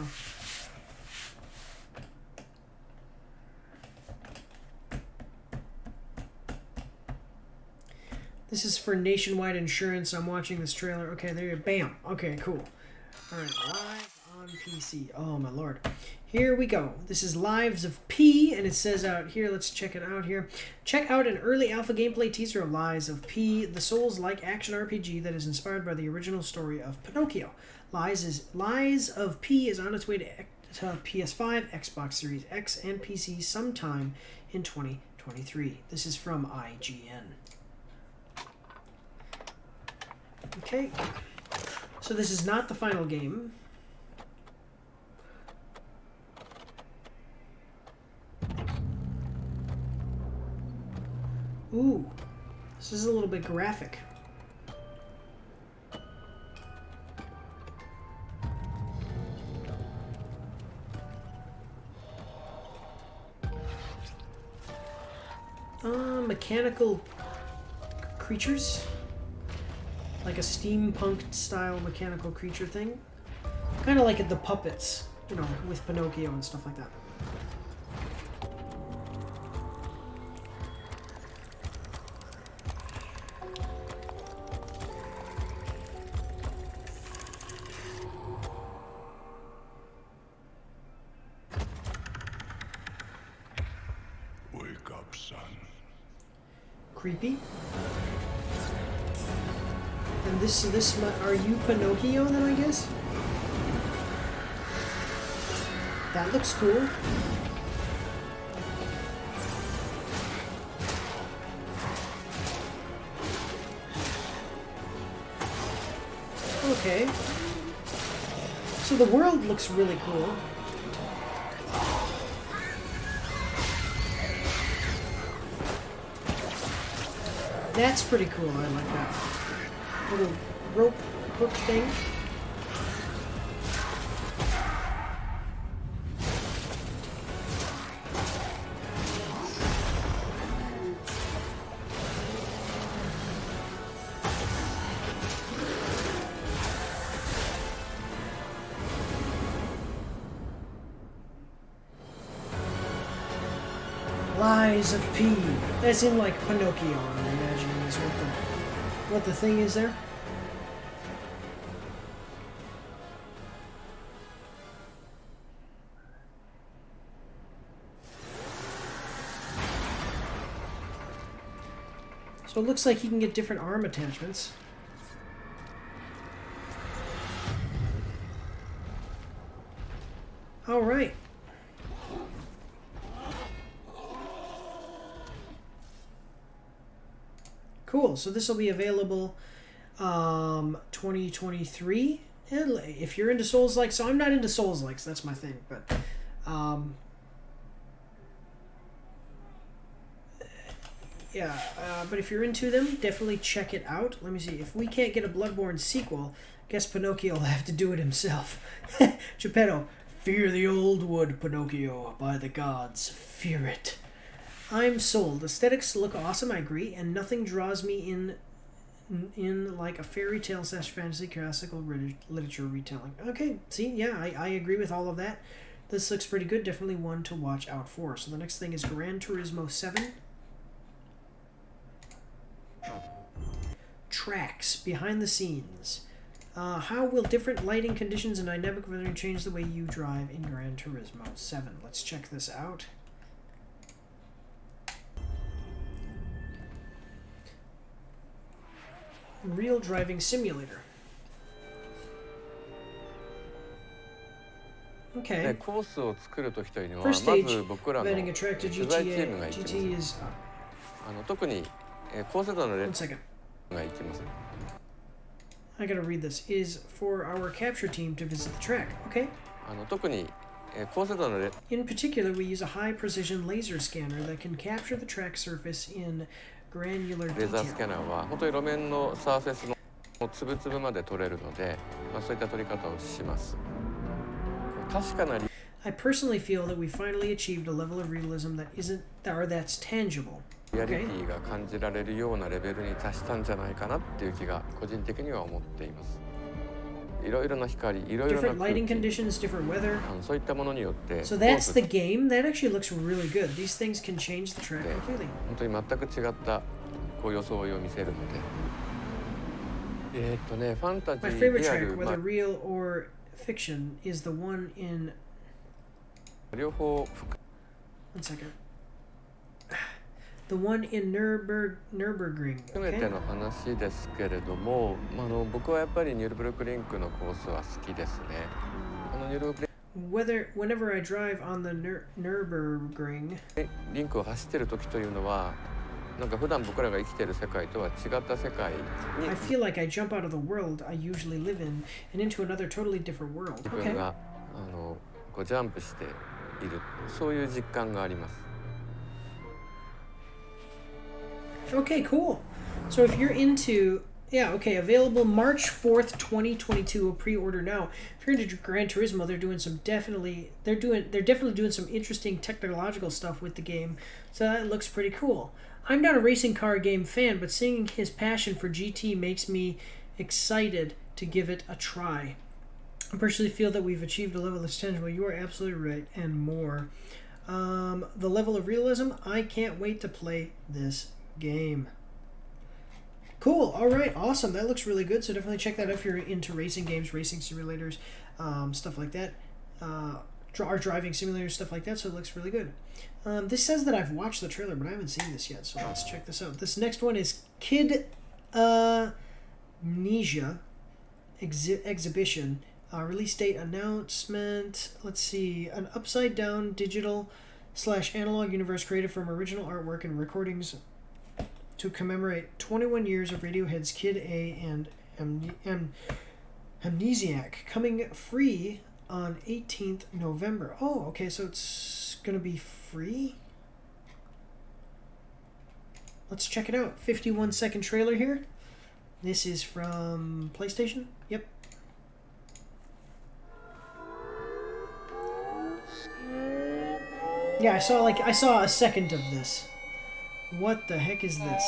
This is for Nationwide Insurance. I'm watching this trailer. Okay, there you go. Bam. Okay, cool. All right, live on PC. Oh, my Lord. Here we go. This is Lives of P, and it says out here, let's check it out here. Check out an early alpha gameplay teaser of Lies of P, the Souls-like action RPG that is inspired by the original story of Pinocchio. Lies of P is on its way to PS5, Xbox Series X, and PC sometime in 2023. This is from IGN. Okay, so this is not the final game. This is a little bit graphic. Mechanical creatures. Like a steampunk style mechanical creature thing. Kind of like the puppets, you know, with Pinocchio and stuff like that. Wake up, son. Creepy. And this, are you Pinocchio then, I guess? That looks cool. Okay. So the world looks really cool. That's pretty cool, I like that. Little rope hook thing. Lies of P. As in like Pinocchio, I'm imagining is what the thing is there. So it looks like he can get different arm attachments. All right. Cool. So this will be available 2023. And if you're into Souls-like, so I'm not into Souls-likes, that's my thing, but yeah, but if you're into them, definitely check it out. Let me see. If we can't get a Bloodborne sequel, I guess Pinocchio will have to do it himself. Geppetto, fear the old wood, Pinocchio. By the gods, fear it. I'm sold. Aesthetics look awesome, I agree, and nothing draws me in like a fairy tale / fantasy classical literature retelling. Okay, see, yeah, I agree with all of that. This looks pretty good. Definitely one to watch out for. So the next thing is Gran Turismo 7. Tracks, behind the scenes. How will different lighting conditions and dynamic weather change the way you drive in Gran Turismo 7? Let's check this out. Real driving simulator. Okay. First stage, vetting a track to GTA. GT is up. 特に高速度のレ One second. が行きます。 I gotta read this. Is for our capture team to visit the track. Okay. 特に高速度のレ In particular, we use a high-precision laser scanner that can capture the track surface in granular レーザー detail. スキャナーは本当に路面のサーフェスの粒々まで撮れるので、そういった撮り方をします。確かな I personally feel that we finally achieved a level of realism that that's tangible. リアリティが感じられるようなレベルに達したんじゃないかなっていう気が個人的には思っています。いろいろな光、いろいろな Different lighting conditions, different weather. そういったものによって So that's the game. That actually looks really good. These things can change the track completely. 本当に全く違ったこう装いを見せるので。ファンタジ My ー favorite リア track, ル、 whether real or fiction, is the one in. 両方 One second. The one in Nürburgring. 含めての話ですけれども、僕はやっぱりニュルブルクリンクのコースは好きですね。ニュルブル Whenever I drive on the Nürburgring, リンクを走ってる時というのは、なんか普段僕らが生きてる世界とは違った世界に I feel like I jump out of the world I usually live in and into another totally different world. 自分がこうジャンプしている、そういう実感があります。Okay, cool. So if you're into, yeah, okay, available March 4th, 2022, a pre-order now. If you're into Gran Turismo, they're definitely doing some interesting technological stuff with the game. So that looks pretty cool. I'm not a racing car game fan, but seeing his passion for GT makes me excited to give it a try. I personally feel that we've achieved a level that's tangible. You are absolutely right, and more. The level of realism, I can't wait to play this game. Cool. All right. Awesome. That looks really good. So definitely check that out if you're into racing games, racing simulators, stuff like that. Our driving simulators, stuff like that. So it looks really good. This says that I've watched the trailer, but I haven't seen this yet. So let's check this out. This next one is Kid Mnesia Exhibition. Release date announcement. Let's see. An upside down digital / analog universe created from original artwork and recordings to commemorate 21 years of Radiohead's Kid A and Amnesiac, coming free on 18th November. Oh, okay, so it's gonna be free? Let's check it out. 51-second trailer here. This is from PlayStation. Yep. Yeah, I saw a second of this. What the heck is this?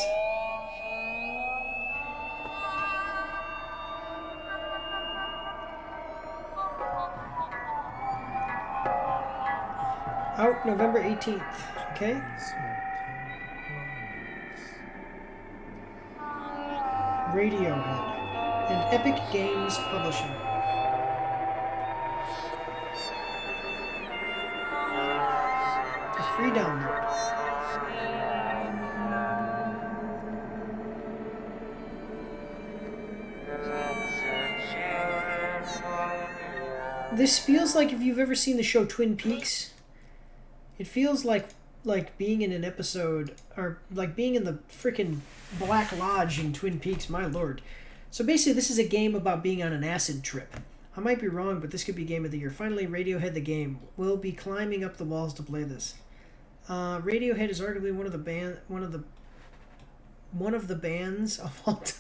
Out November 18th. Okay. Radiohead and Epic Games Publishing. A free download. This feels like if you've ever seen the show Twin Peaks, it feels like being in an episode, or like being in the frickin' Black Lodge in Twin Peaks, my lord. So basically this is a game about being on an acid trip. I might be wrong, but this could be Game of the Year. Finally, Radiohead the game. We'll be climbing up the walls to play this. Radiohead is arguably one of the bands of all time.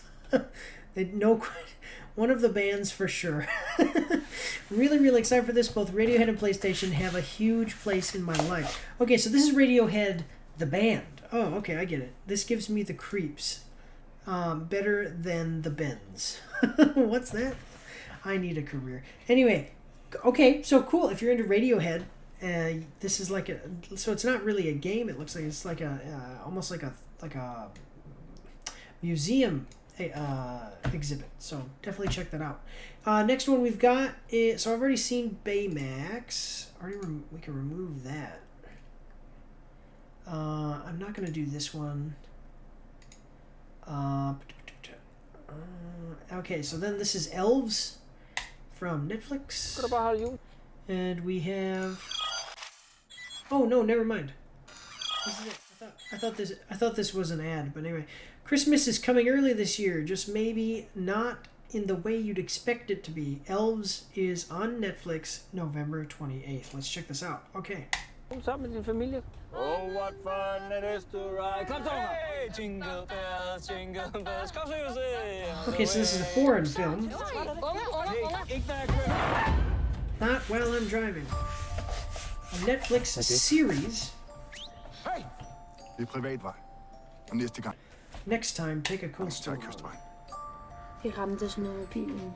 One of the bands for sure. Really, really excited for this. Both Radiohead and PlayStation have a huge place in my life. Okay, so this is Radiohead, the band. Oh, okay, I get it. This gives me the creeps. Better than the Bends. What's that? I need a career. Anyway, okay, so cool. If you're into Radiohead, this is like a. So it's not really a game. It looks like it's like a almost like a museum exhibit. So definitely check that out. Next one we've got is, so I've already seen Baymax. We can remove that. I'm not gonna do this one. Okay, so then this is Elves from Netflix. And we have. Oh no, never mind. This is it. I thought this was an ad, but anyway. Christmas is coming early this year, just maybe not in the way you'd expect it to be. Elves is on Netflix November 28th. Let's check this out. Okay. Sammen med din familie. Oh, what fun it is to ride. Hey, jingle bells, jingle bells. Kom så, se. Okay, so this is a foreign film. Not while I'm driving. A Netflix series. Hey! Det er privatvej. Og næste gang. Next time, take a coastal road. Vi ramte sådan noget med bilen.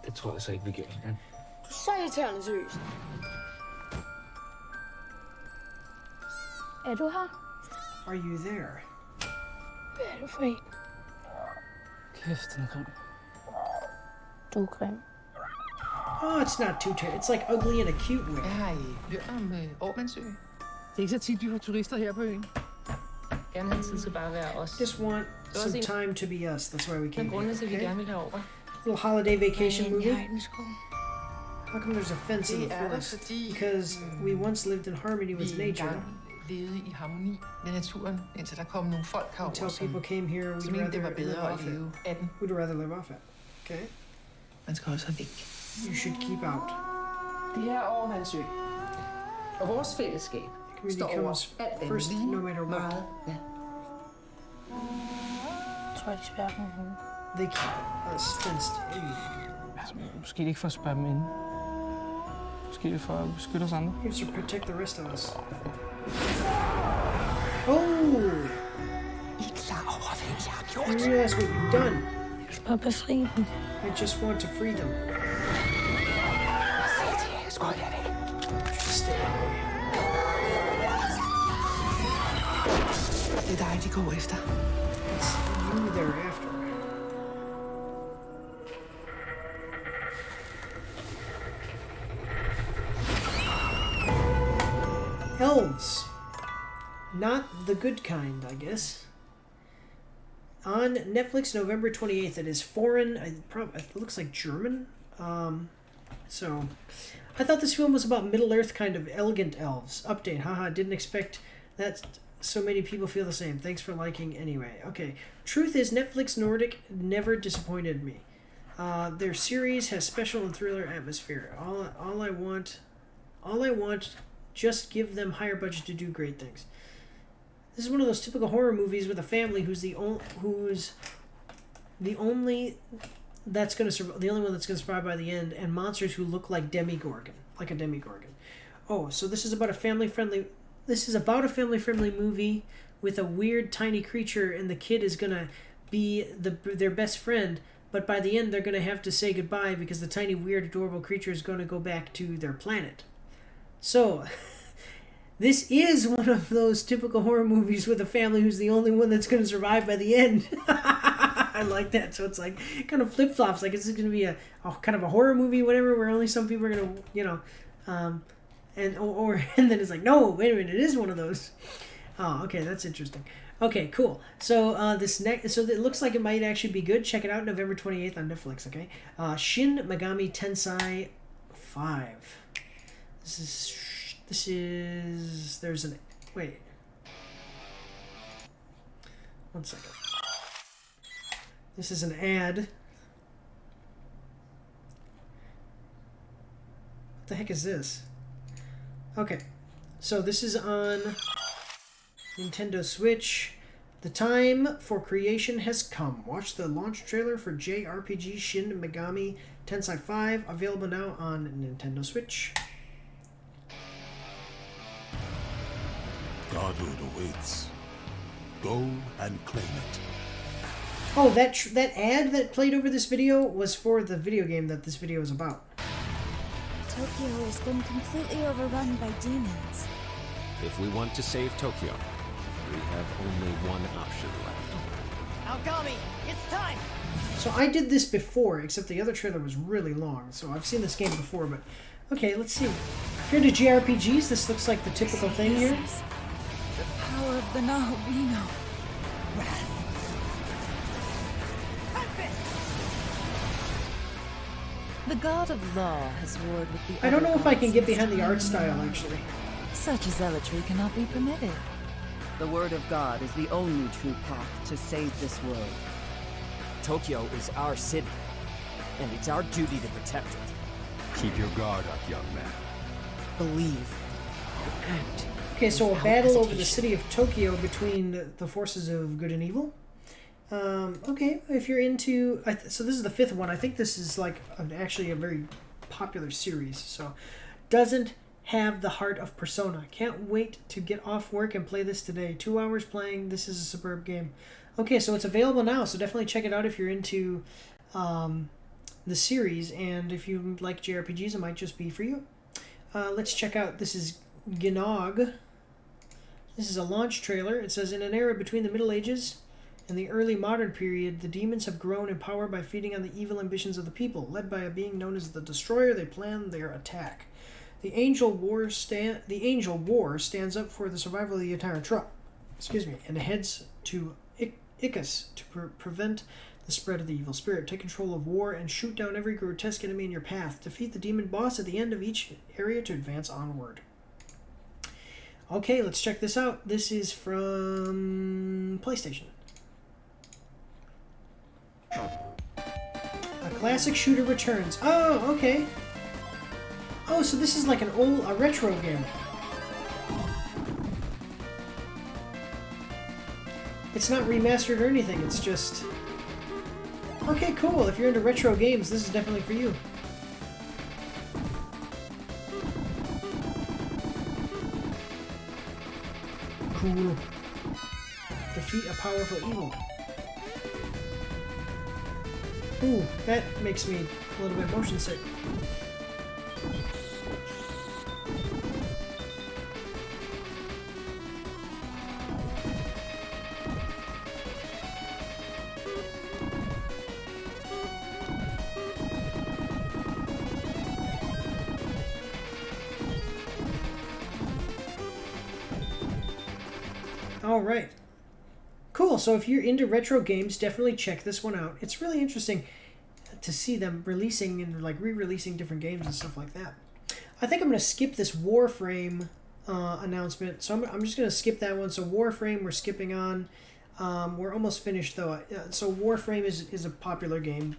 Det tror jeg så ikke, vi gjorde. Ja. Du er så irriterende seriøst. Er du her? Are you there? Hvad er du for en? Kæft, den er grim. Du er grim. Oh, it's not too terrible. It's like ugly in a cute way. Jeg har hørt om Airborne. Det er ikke så tit, vi får turister her på øen. Gerne altid skal bare være os. Just want some time to be us. That's why we came here. Til, vi gerne vil herover. Little holiday vacation movie. How come there's a fence in the forest? Because we once lived in harmony with nature. Levede i harmoni med naturen, indtil der kom nogle folk herover, until people came here, we'd rather live off it. We'd rather live off it. Okay. Man skal også have væk. You should keep out. Det her overvandsø og vores fællesskab står over alt andet first, no matter what. Meget vand. for, at de spærrer dem inde. They keep us fenced in. Altså, måske ikke for at spærre dem inde. Måske det for at beskytte os andre. You have to protect the rest of us. Oh! You realize what you've done. Bare befri dem. I just want to free them. Stay away. Det er dig, de går efter. It's you they're after. Elves. Not the good kind, I guess. On Netflix, November 28th. It is foreign. It looks like German. So, I thought this film was about Middle-earth kind of elegant elves. Update. Haha, didn't expect that so many people feel the same. Thanks for liking anyway. Okay. Truth is, Netflix Nordic never disappointed me. Their series has special and thriller atmosphere. All I want, just give them higher budget to do great things. This is one of those typical horror movies with a family who's the only that's going to survive, the only one that's going to survive by the end, and monsters who look like a demigorgon. Oh, so this is about a family-friendly movie with a weird tiny creature, and the kid is going to be their best friend, but by the end they're going to have to say goodbye because the tiny weird adorable creature is going to go back to their planet. So, this is one of those typical horror movies with a family who's the only one that's going to survive by the end. I like that. So it's like kind of flip-flops. Like, is this going to be a kind of a horror movie, whatever, where only some people are going to, and then it's like, no, wait a minute, it is one of those. Oh, okay, that's interesting. Okay, cool. So so it looks like it might actually be good. Check it out, November 28th on Netflix. Okay, Shin Megami Tensei 5. Wait. 1 second. This is an ad. What the heck is this? Okay. So this is on Nintendo Switch. The time for creation has come. Watch the launch trailer for JRPG Shin Megami Tensei 5, available now on Nintendo Switch. Godhood awaits. Go and claim it. Oh, that ad that played over this video was for the video game that this video is about. Tokyo has been completely overrun by demons. If we want to save Tokyo, we have only one option left. Algami, it's time! So I did this before, except the other trailer was really long. So I've seen this game before, but okay, let's see. If you're into JRPGs, this looks like the typical thing here. The power of the Nahovino. The god of law has warred with the I don't know if I can get behind the art gods style, actually. Such zealotry cannot be permitted. The word of God is the only true path to save this world. Tokyo is our city, and it's our duty to protect it. Keep your guard up, young man. Believe. Act. Okay, so a battle over the city of Tokyo between the forces of good and evil. Okay, if you're into... so this is the 5th one. I think this is like actually a very popular series. So, doesn't have the heart of Persona. Can't wait to get off work and play this today. 2 hours playing. This is a superb game. Okay, so it's available now. So definitely check it out if you're into the series. And if you like JRPGs, it might just be for you. Let's check out... This is Gynoug. This is a launch trailer. It says, in an era between the Middle Ages and the early modern period, the demons have grown in power by feeding on the evil ambitions of the people. Led by a being known as the Destroyer, they plan their attack. The Angel War stands up for the survival of the entire tribe. And heads to Icus to prevent the spread of the evil spirit. Take control of war and shoot down every grotesque enemy in your path. Defeat the demon boss at the end of each area to advance onward. Okay, let's check this out. This is from PlayStation. A classic shooter returns. Oh, okay. Oh, so this is like a retro game. It's not remastered or anything. It's just... Okay, cool. If you're into retro games, this is definitely for you. Cool. Defeat a powerful evil. Ooh, that makes me a little bit motion sick. Alright. Cool, so if you're into retro games, definitely check this one out. It's really interesting to see them releasing and like re-releasing different games and stuff like that. I think I'm going to skip this Warframe announcement, so I'm just going to skip that one. So Warframe, we're skipping on. We're almost finished though. So Warframe is a popular game.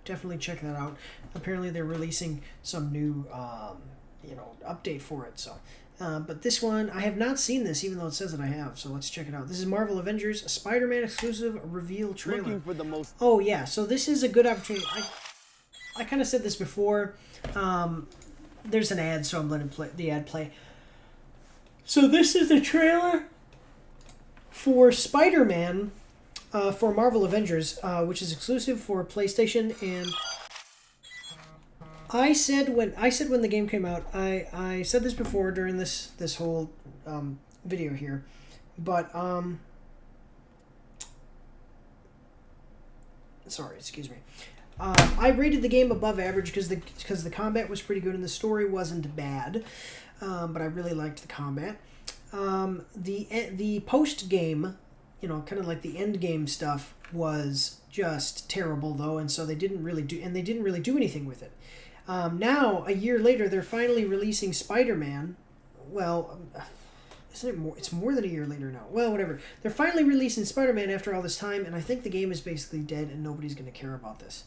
Definitely check that out. Apparently they're releasing some new update for it. So. But this one, I have not seen this, even though it says that I have, so let's check it out. This is Marvel Avengers, a Spider-Man exclusive reveal trailer. Looking for the most... Oh, yeah, so this is a good opportunity. I kind of said this before. There's an ad, so I'm letting the ad play. So this is the trailer for Spider-Man for Marvel Avengers, which is exclusive for PlayStation and... I said when the game came out, I said this before during this whole video here, but sorry, excuse me. I rated the game above average because the combat was pretty good and the story wasn't bad, but I really liked the combat. The post game, kind of like the end game stuff, was just terrible though, and so they didn't really do anything with it. Now, a year later, they're finally releasing Spider-Man. Well, isn't it more? It's more than a year later now. Well, whatever. They're finally releasing Spider-Man after all this time, and I think the game is basically dead, and nobody's going to care about this.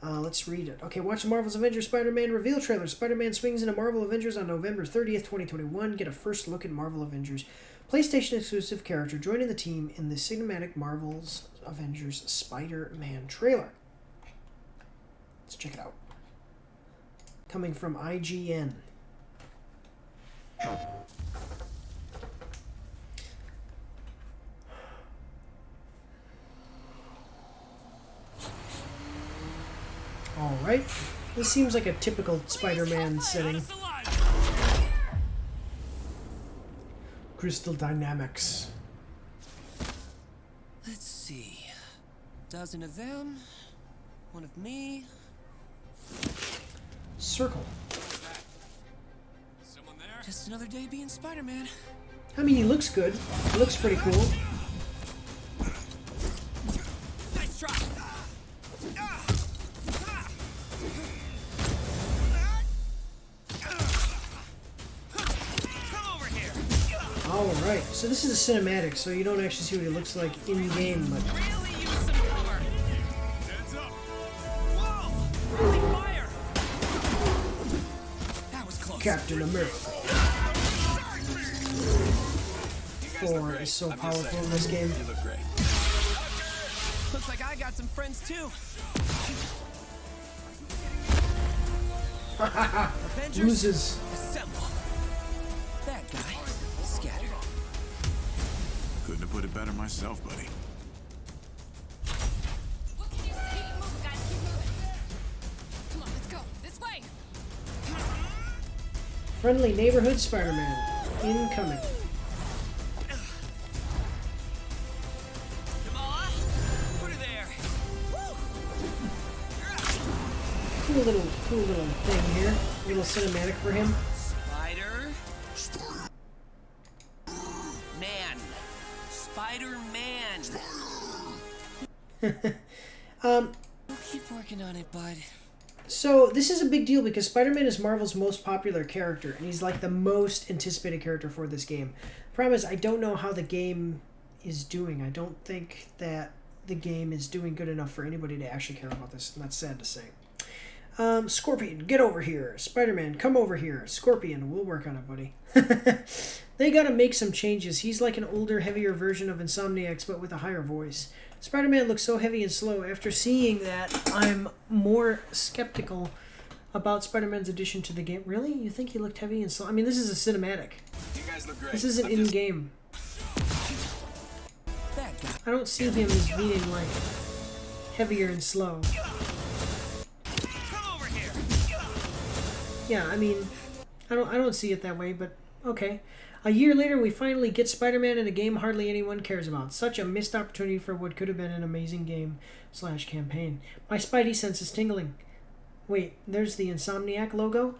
Let's read it. Okay, watch the Marvel's Avengers Spider-Man reveal trailer. Spider-Man swings into Marvel Avengers on November 30th, 2021. Get a first look at Marvel Avengers. PlayStation exclusive character joining the team in the cinematic Marvel's Avengers Spider-Man trailer. Let's check it out. Coming from IGN. Alright. This seems like a typical Spider-Man setting. Crystal Dynamics. Let's see. Dozen of them. One of me. Circle. Someone there? Just another day being Spider-Man. I mean, he looks good. He looks pretty cool. Nice try. Come over here. Alright, so this is a cinematic, so you don't actually see what he looks like in-game, but... Really use some cover. Heads up. Whoa! Holy fire! That was close. Captain America. Thor is so powerful in this game. You look great. Looks like I got some friends too. Avengers, loses. Assemble. That guy scattered. Couldn't have put it better myself, buddy. What can you see? Keep moving, guys. Keep moving. Come on, let's go. This way. Friendly neighborhood Spider-Man incoming. Cool little thing here. Little cinematic for him. Spider-Man. We'll keep working on it, bud. So this is a big deal because Spider-Man is Marvel's most popular character, and he's like the most anticipated character for this game. The problem is I don't know how the game is doing. I don't think that the game is doing good enough for anybody to actually care about this, and that's sad to say. Scorpion, get over here. Spider-Man, come over here. Scorpion, we'll work on it, buddy. They gotta make some changes. He's like an older, heavier version of Insomniacs, but with a higher voice. Spider-Man looks so heavy and slow. After seeing that, I'm more skeptical about Spider-Man's addition to the game. Really? You think he looked heavy and slow? I mean, this is a cinematic. You guys look great. This isn't in-game. I don't see him as being, like, heavier and slow. Yeah, I mean, I don't see it that way, but okay. A year later, we finally get Spider-Man in a game hardly anyone cares about. Such a missed opportunity for what could have been an amazing game/campaign. My spidey sense is tingling. Wait, there's the Insomniac logo?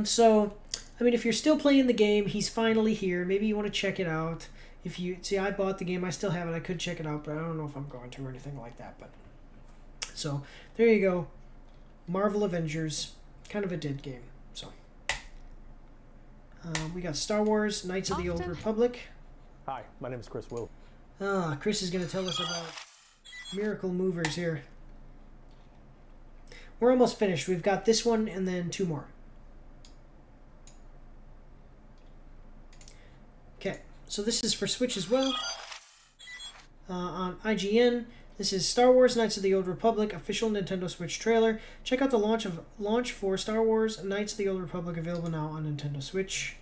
So, I mean, if you're still playing the game, he's finally here. Maybe you want to check it out. If you see, I bought the game. I still have it. I could check it out, but I don't know if I'm going to or anything like that. But so, there you go. Marvel Avengers. Kind of a dead game. So. We got Star Wars, Knights of the Old Republic. Hi, my name is Chris Willow. Chris is going to tell us about Miracle Movers here. We're almost finished. We've got this one and then 2 more. Okay, so this is for Switch as well. On IGN, this is Star Wars Knights of the Old Republic official Nintendo Switch trailer. Check out the launch for Star Wars Knights of the Old Republic, available now on Nintendo Switch.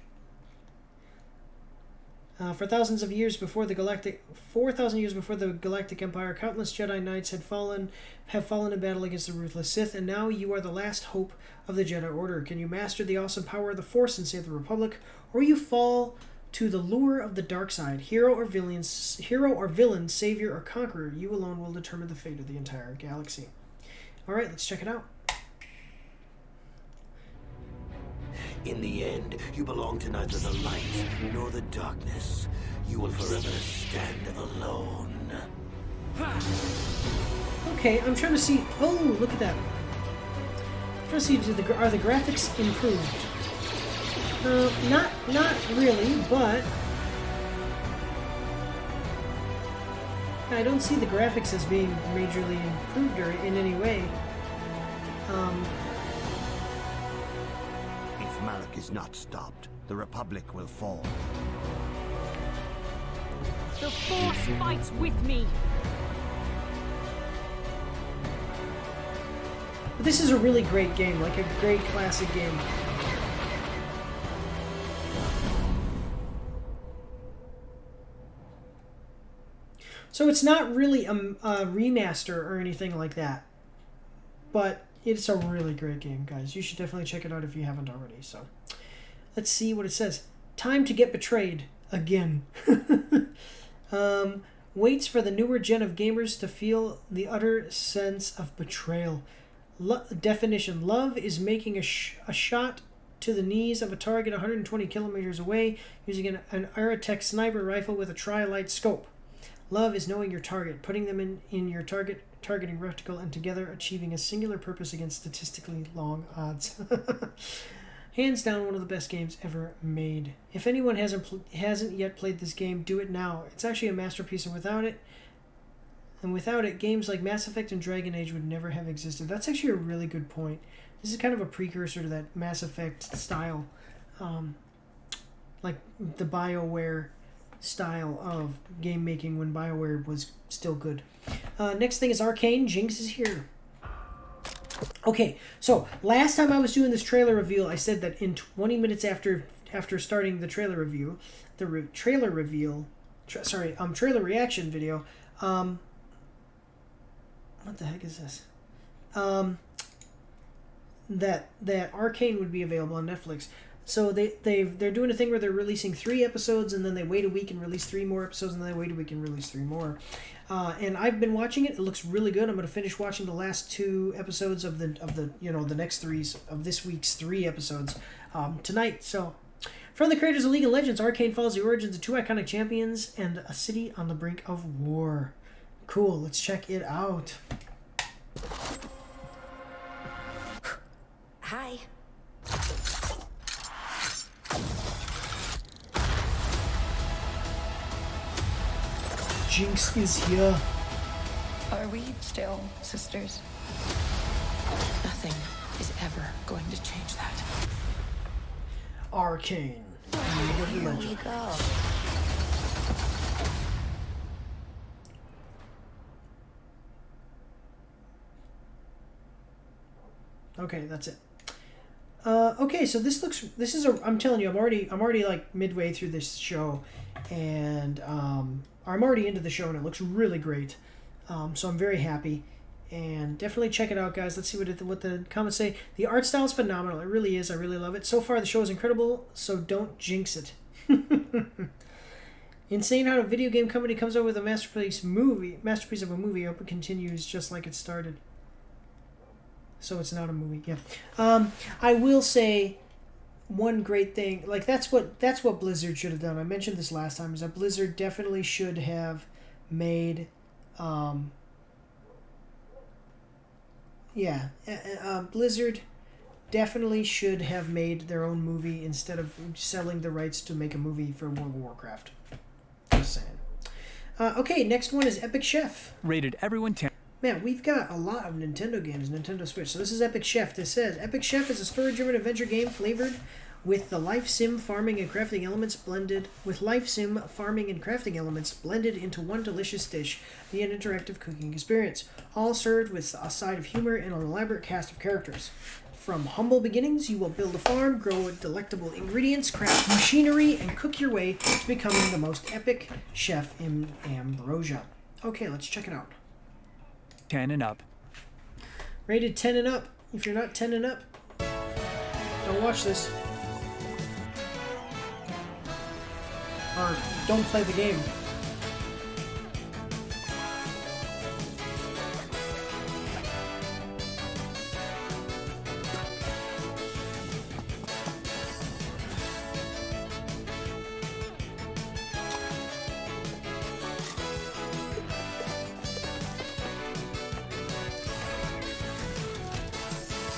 For thousands of years before the galactic, 4,000 years before the Galactic Empire, countless Jedi Knights have fallen in battle against the ruthless Sith, and now you are the last hope of the Jedi Order. Can you master the awesome power of the Force and save the Republic, or you fall to the lure of the dark side? Hero or villain, savior or conqueror, you alone will determine the fate of the entire galaxy. All right, let's check it out. In the end, you belong to neither the light nor the darkness. You will forever stand alone. Okay, I'm trying to see. Oh, look at that. I'm trying to see, are the graphics improved? Not really, but I don't see the graphics as being majorly improved or in any way. If Malak is not stopped, the Republic will fall. The Force fights with me. But this is a really great game, like a great classic game. So it's not really a remaster or anything like that, but it's a really great game, guys. You should definitely check it out if you haven't already. So let's see what it says. Time to get betrayed again. Waits for the newer gen of gamers to feel the utter sense of betrayal. Definition: love is making a shot to the knees of a target 120 kilometers away using an Airtech sniper rifle with a tri-light scope. Love is knowing your target, putting them in your targeting reticle, and together achieving a singular purpose against statistically long odds. Hands down, one of the best games ever made. If anyone hasn't yet played this game, do it now. It's actually a masterpiece, and without it, games like Mass Effect and Dragon Age would never have existed. That's actually a really good point. This is kind of a precursor to that Mass Effect style, like the BioWare style of game making when BioWare was still good. Next thing is Arcane. Jinx is here. Okay, so last time I was doing this trailer reveal, I said that in 20 minutes after starting the trailer review, trailer reaction video. What the heck is this? That Arcane would be available on Netflix. So they're doing a thing where they're releasing 3 episodes and then they wait a week and release 3 more episodes and then they wait a week and release 3 more. And I've been watching it. It looks really good. I'm going to finish watching the last 2 episodes of the next 3 of this week's 3 episodes tonight. So from the creators of League of Legends, Arcane follows the origins of 2 iconic champions and a city on the brink of war. Cool. Let's check it out. Hi. Jinx is here. Are we still sisters? Nothing is ever going to change that. Arcane. Here we go. Okay, that's it. Okay, so this is I'm telling you, I'm already like midway through this show, and I'm already into the show, and it looks really great. So I'm very happy, and definitely check it out, guys. Let's see what the comments say. The art style is phenomenal. It really is. I really love it. So far, the show is incredible. So don't jinx it. Insane how a video game company comes up with a masterpiece of a movie. I hope it continues just like it started. So it's not a movie, yeah. I will say one great thing, like that's what Blizzard should have done. I mentioned this last time, is that Blizzard definitely should have made, Blizzard definitely should have made their own movie instead of selling the rights to make a movie for World of Warcraft. Just saying. Okay, next one is Epic Chef. Rated everyone 10. Man, we've got a lot of Nintendo games, Nintendo Switch. So this is Epic Chef. This says, Epic Chef is a story-driven adventure game flavored with the life sim farming and crafting elements blended into one delicious dish, the interactive cooking experience, all served with a side of humor and an elaborate cast of characters. From humble beginnings, you will build a farm, grow delectable ingredients, craft machinery, and cook your way to becoming the most epic chef in Ambrosia. Okay, let's check it out. 10 and up. Rated 10 and up. If you're not 10 and up, don't watch this. Or don't play the game.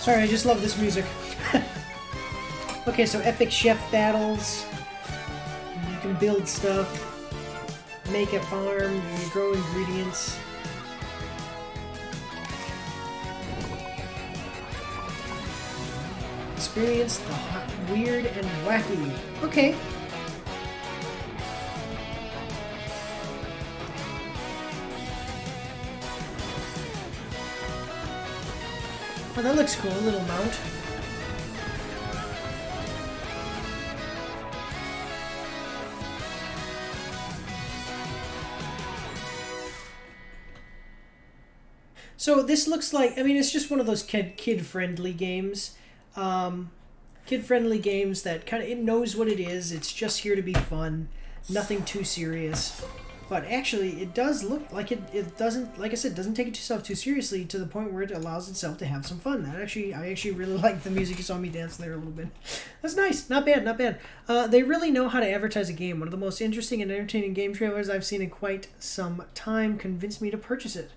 Sorry, I just love this music. Okay, so epic chef battles. You can build stuff, make a farm, you grow ingredients. Experience the hot, weird and wacky. Okay. Oh, that looks cool, a little mount. So this looks like, I mean, it's just one of those kid-friendly games. Kid-friendly games that kind of, it knows what it is. It's just here to be fun. Nothing too serious. But actually, it does look like it doesn't, like I said, doesn't take itself too seriously to the point where it allows itself to have some fun. I actually really like the music. You saw me dance there a little bit. That's nice. Not bad, not bad. They really know how to advertise a game. One of the most interesting and entertaining game trailers I've seen in quite some time convinced me to purchase it.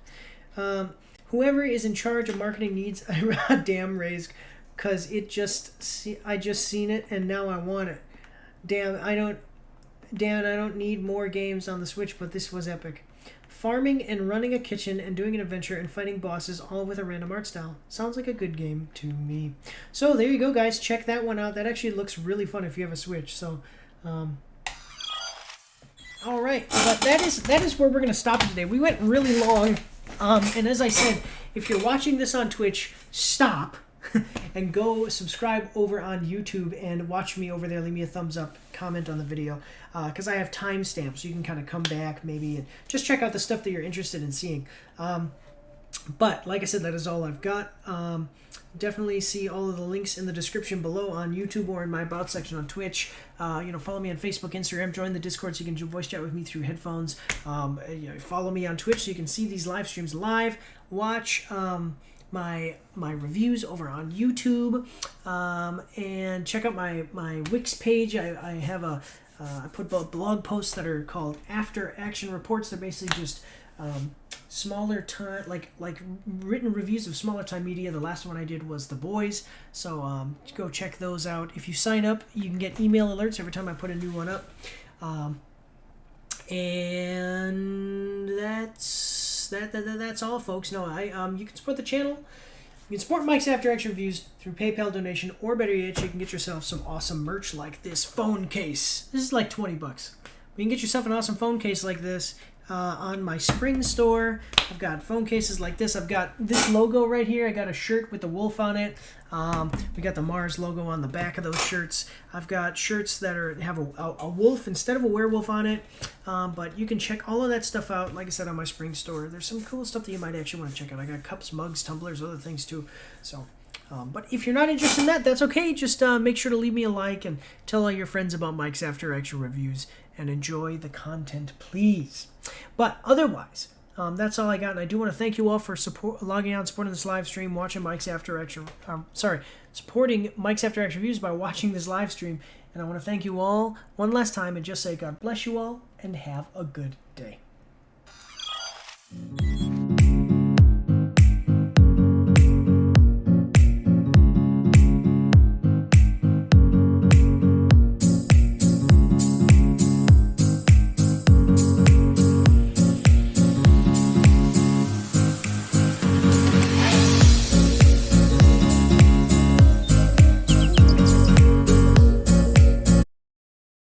Whoever is in charge of marketing needs a damn raise, because I just seen it and now I want it. Damn, I don't need more games on the Switch, but this was epic. Farming and running a kitchen and doing an adventure and fighting bosses all with a random art style. Sounds like a good game to me. So there you go, guys. Check that one out. That actually looks really fun if you have a Switch. So, all right. But that is where we're going to stop it today. We went really long. And as I said, if you're watching this on Twitch, stop and go subscribe over on YouTube and watch me over there. Leave me a thumbs up, comment on the video, because I have timestamps, so you can kind of come back maybe and just check out the stuff that you're interested in seeing. But like I said, that is all I've got. Definitely see all of the links in the description below on YouTube or in my About section on Twitch. Follow me on Facebook, Instagram, join the Discord so you can voice chat with me through headphones. Follow me on Twitch so you can see these live streams live. Watch my reviews over on YouTube, and check out my Wix page. I have I put blog posts that are called After Action Reports. They're basically just smaller time, like written reviews of smaller time media. The last one I did was The Boys, so go check those out. If you sign up, you can get email alerts every time I put a new one up. And that's all, folks. No, you can support the channel You can support Mike's After Action Reviews through PayPal donation, or better yet, you can get yourself some awesome merch like this phone case. This is like $20. You can get yourself an awesome phone case like this on my spring store. I've got phone cases like this. I've got this logo right here. I got a shirt with the wolf on it. We got the Mars logo on the back of those shirts. I've got shirts that have a wolf instead of a werewolf on it. But you can check all of that stuff out, like I said, on my spring store. There's some cool stuff that you might actually want to check out. I got cups, mugs, tumblers, other things too. So, but if you're not interested in that, that's okay. Just make sure to leave me a like and tell all your friends about Mike's After Action Reviews and enjoy the content, please. But otherwise, that's all I got, and I do want to thank you all for logging on, supporting this live stream, watching Mike's After Action. Supporting Mike's After Action Reviews by watching this live stream. And I want to thank you all one last time and just say God bless you all and have a good day.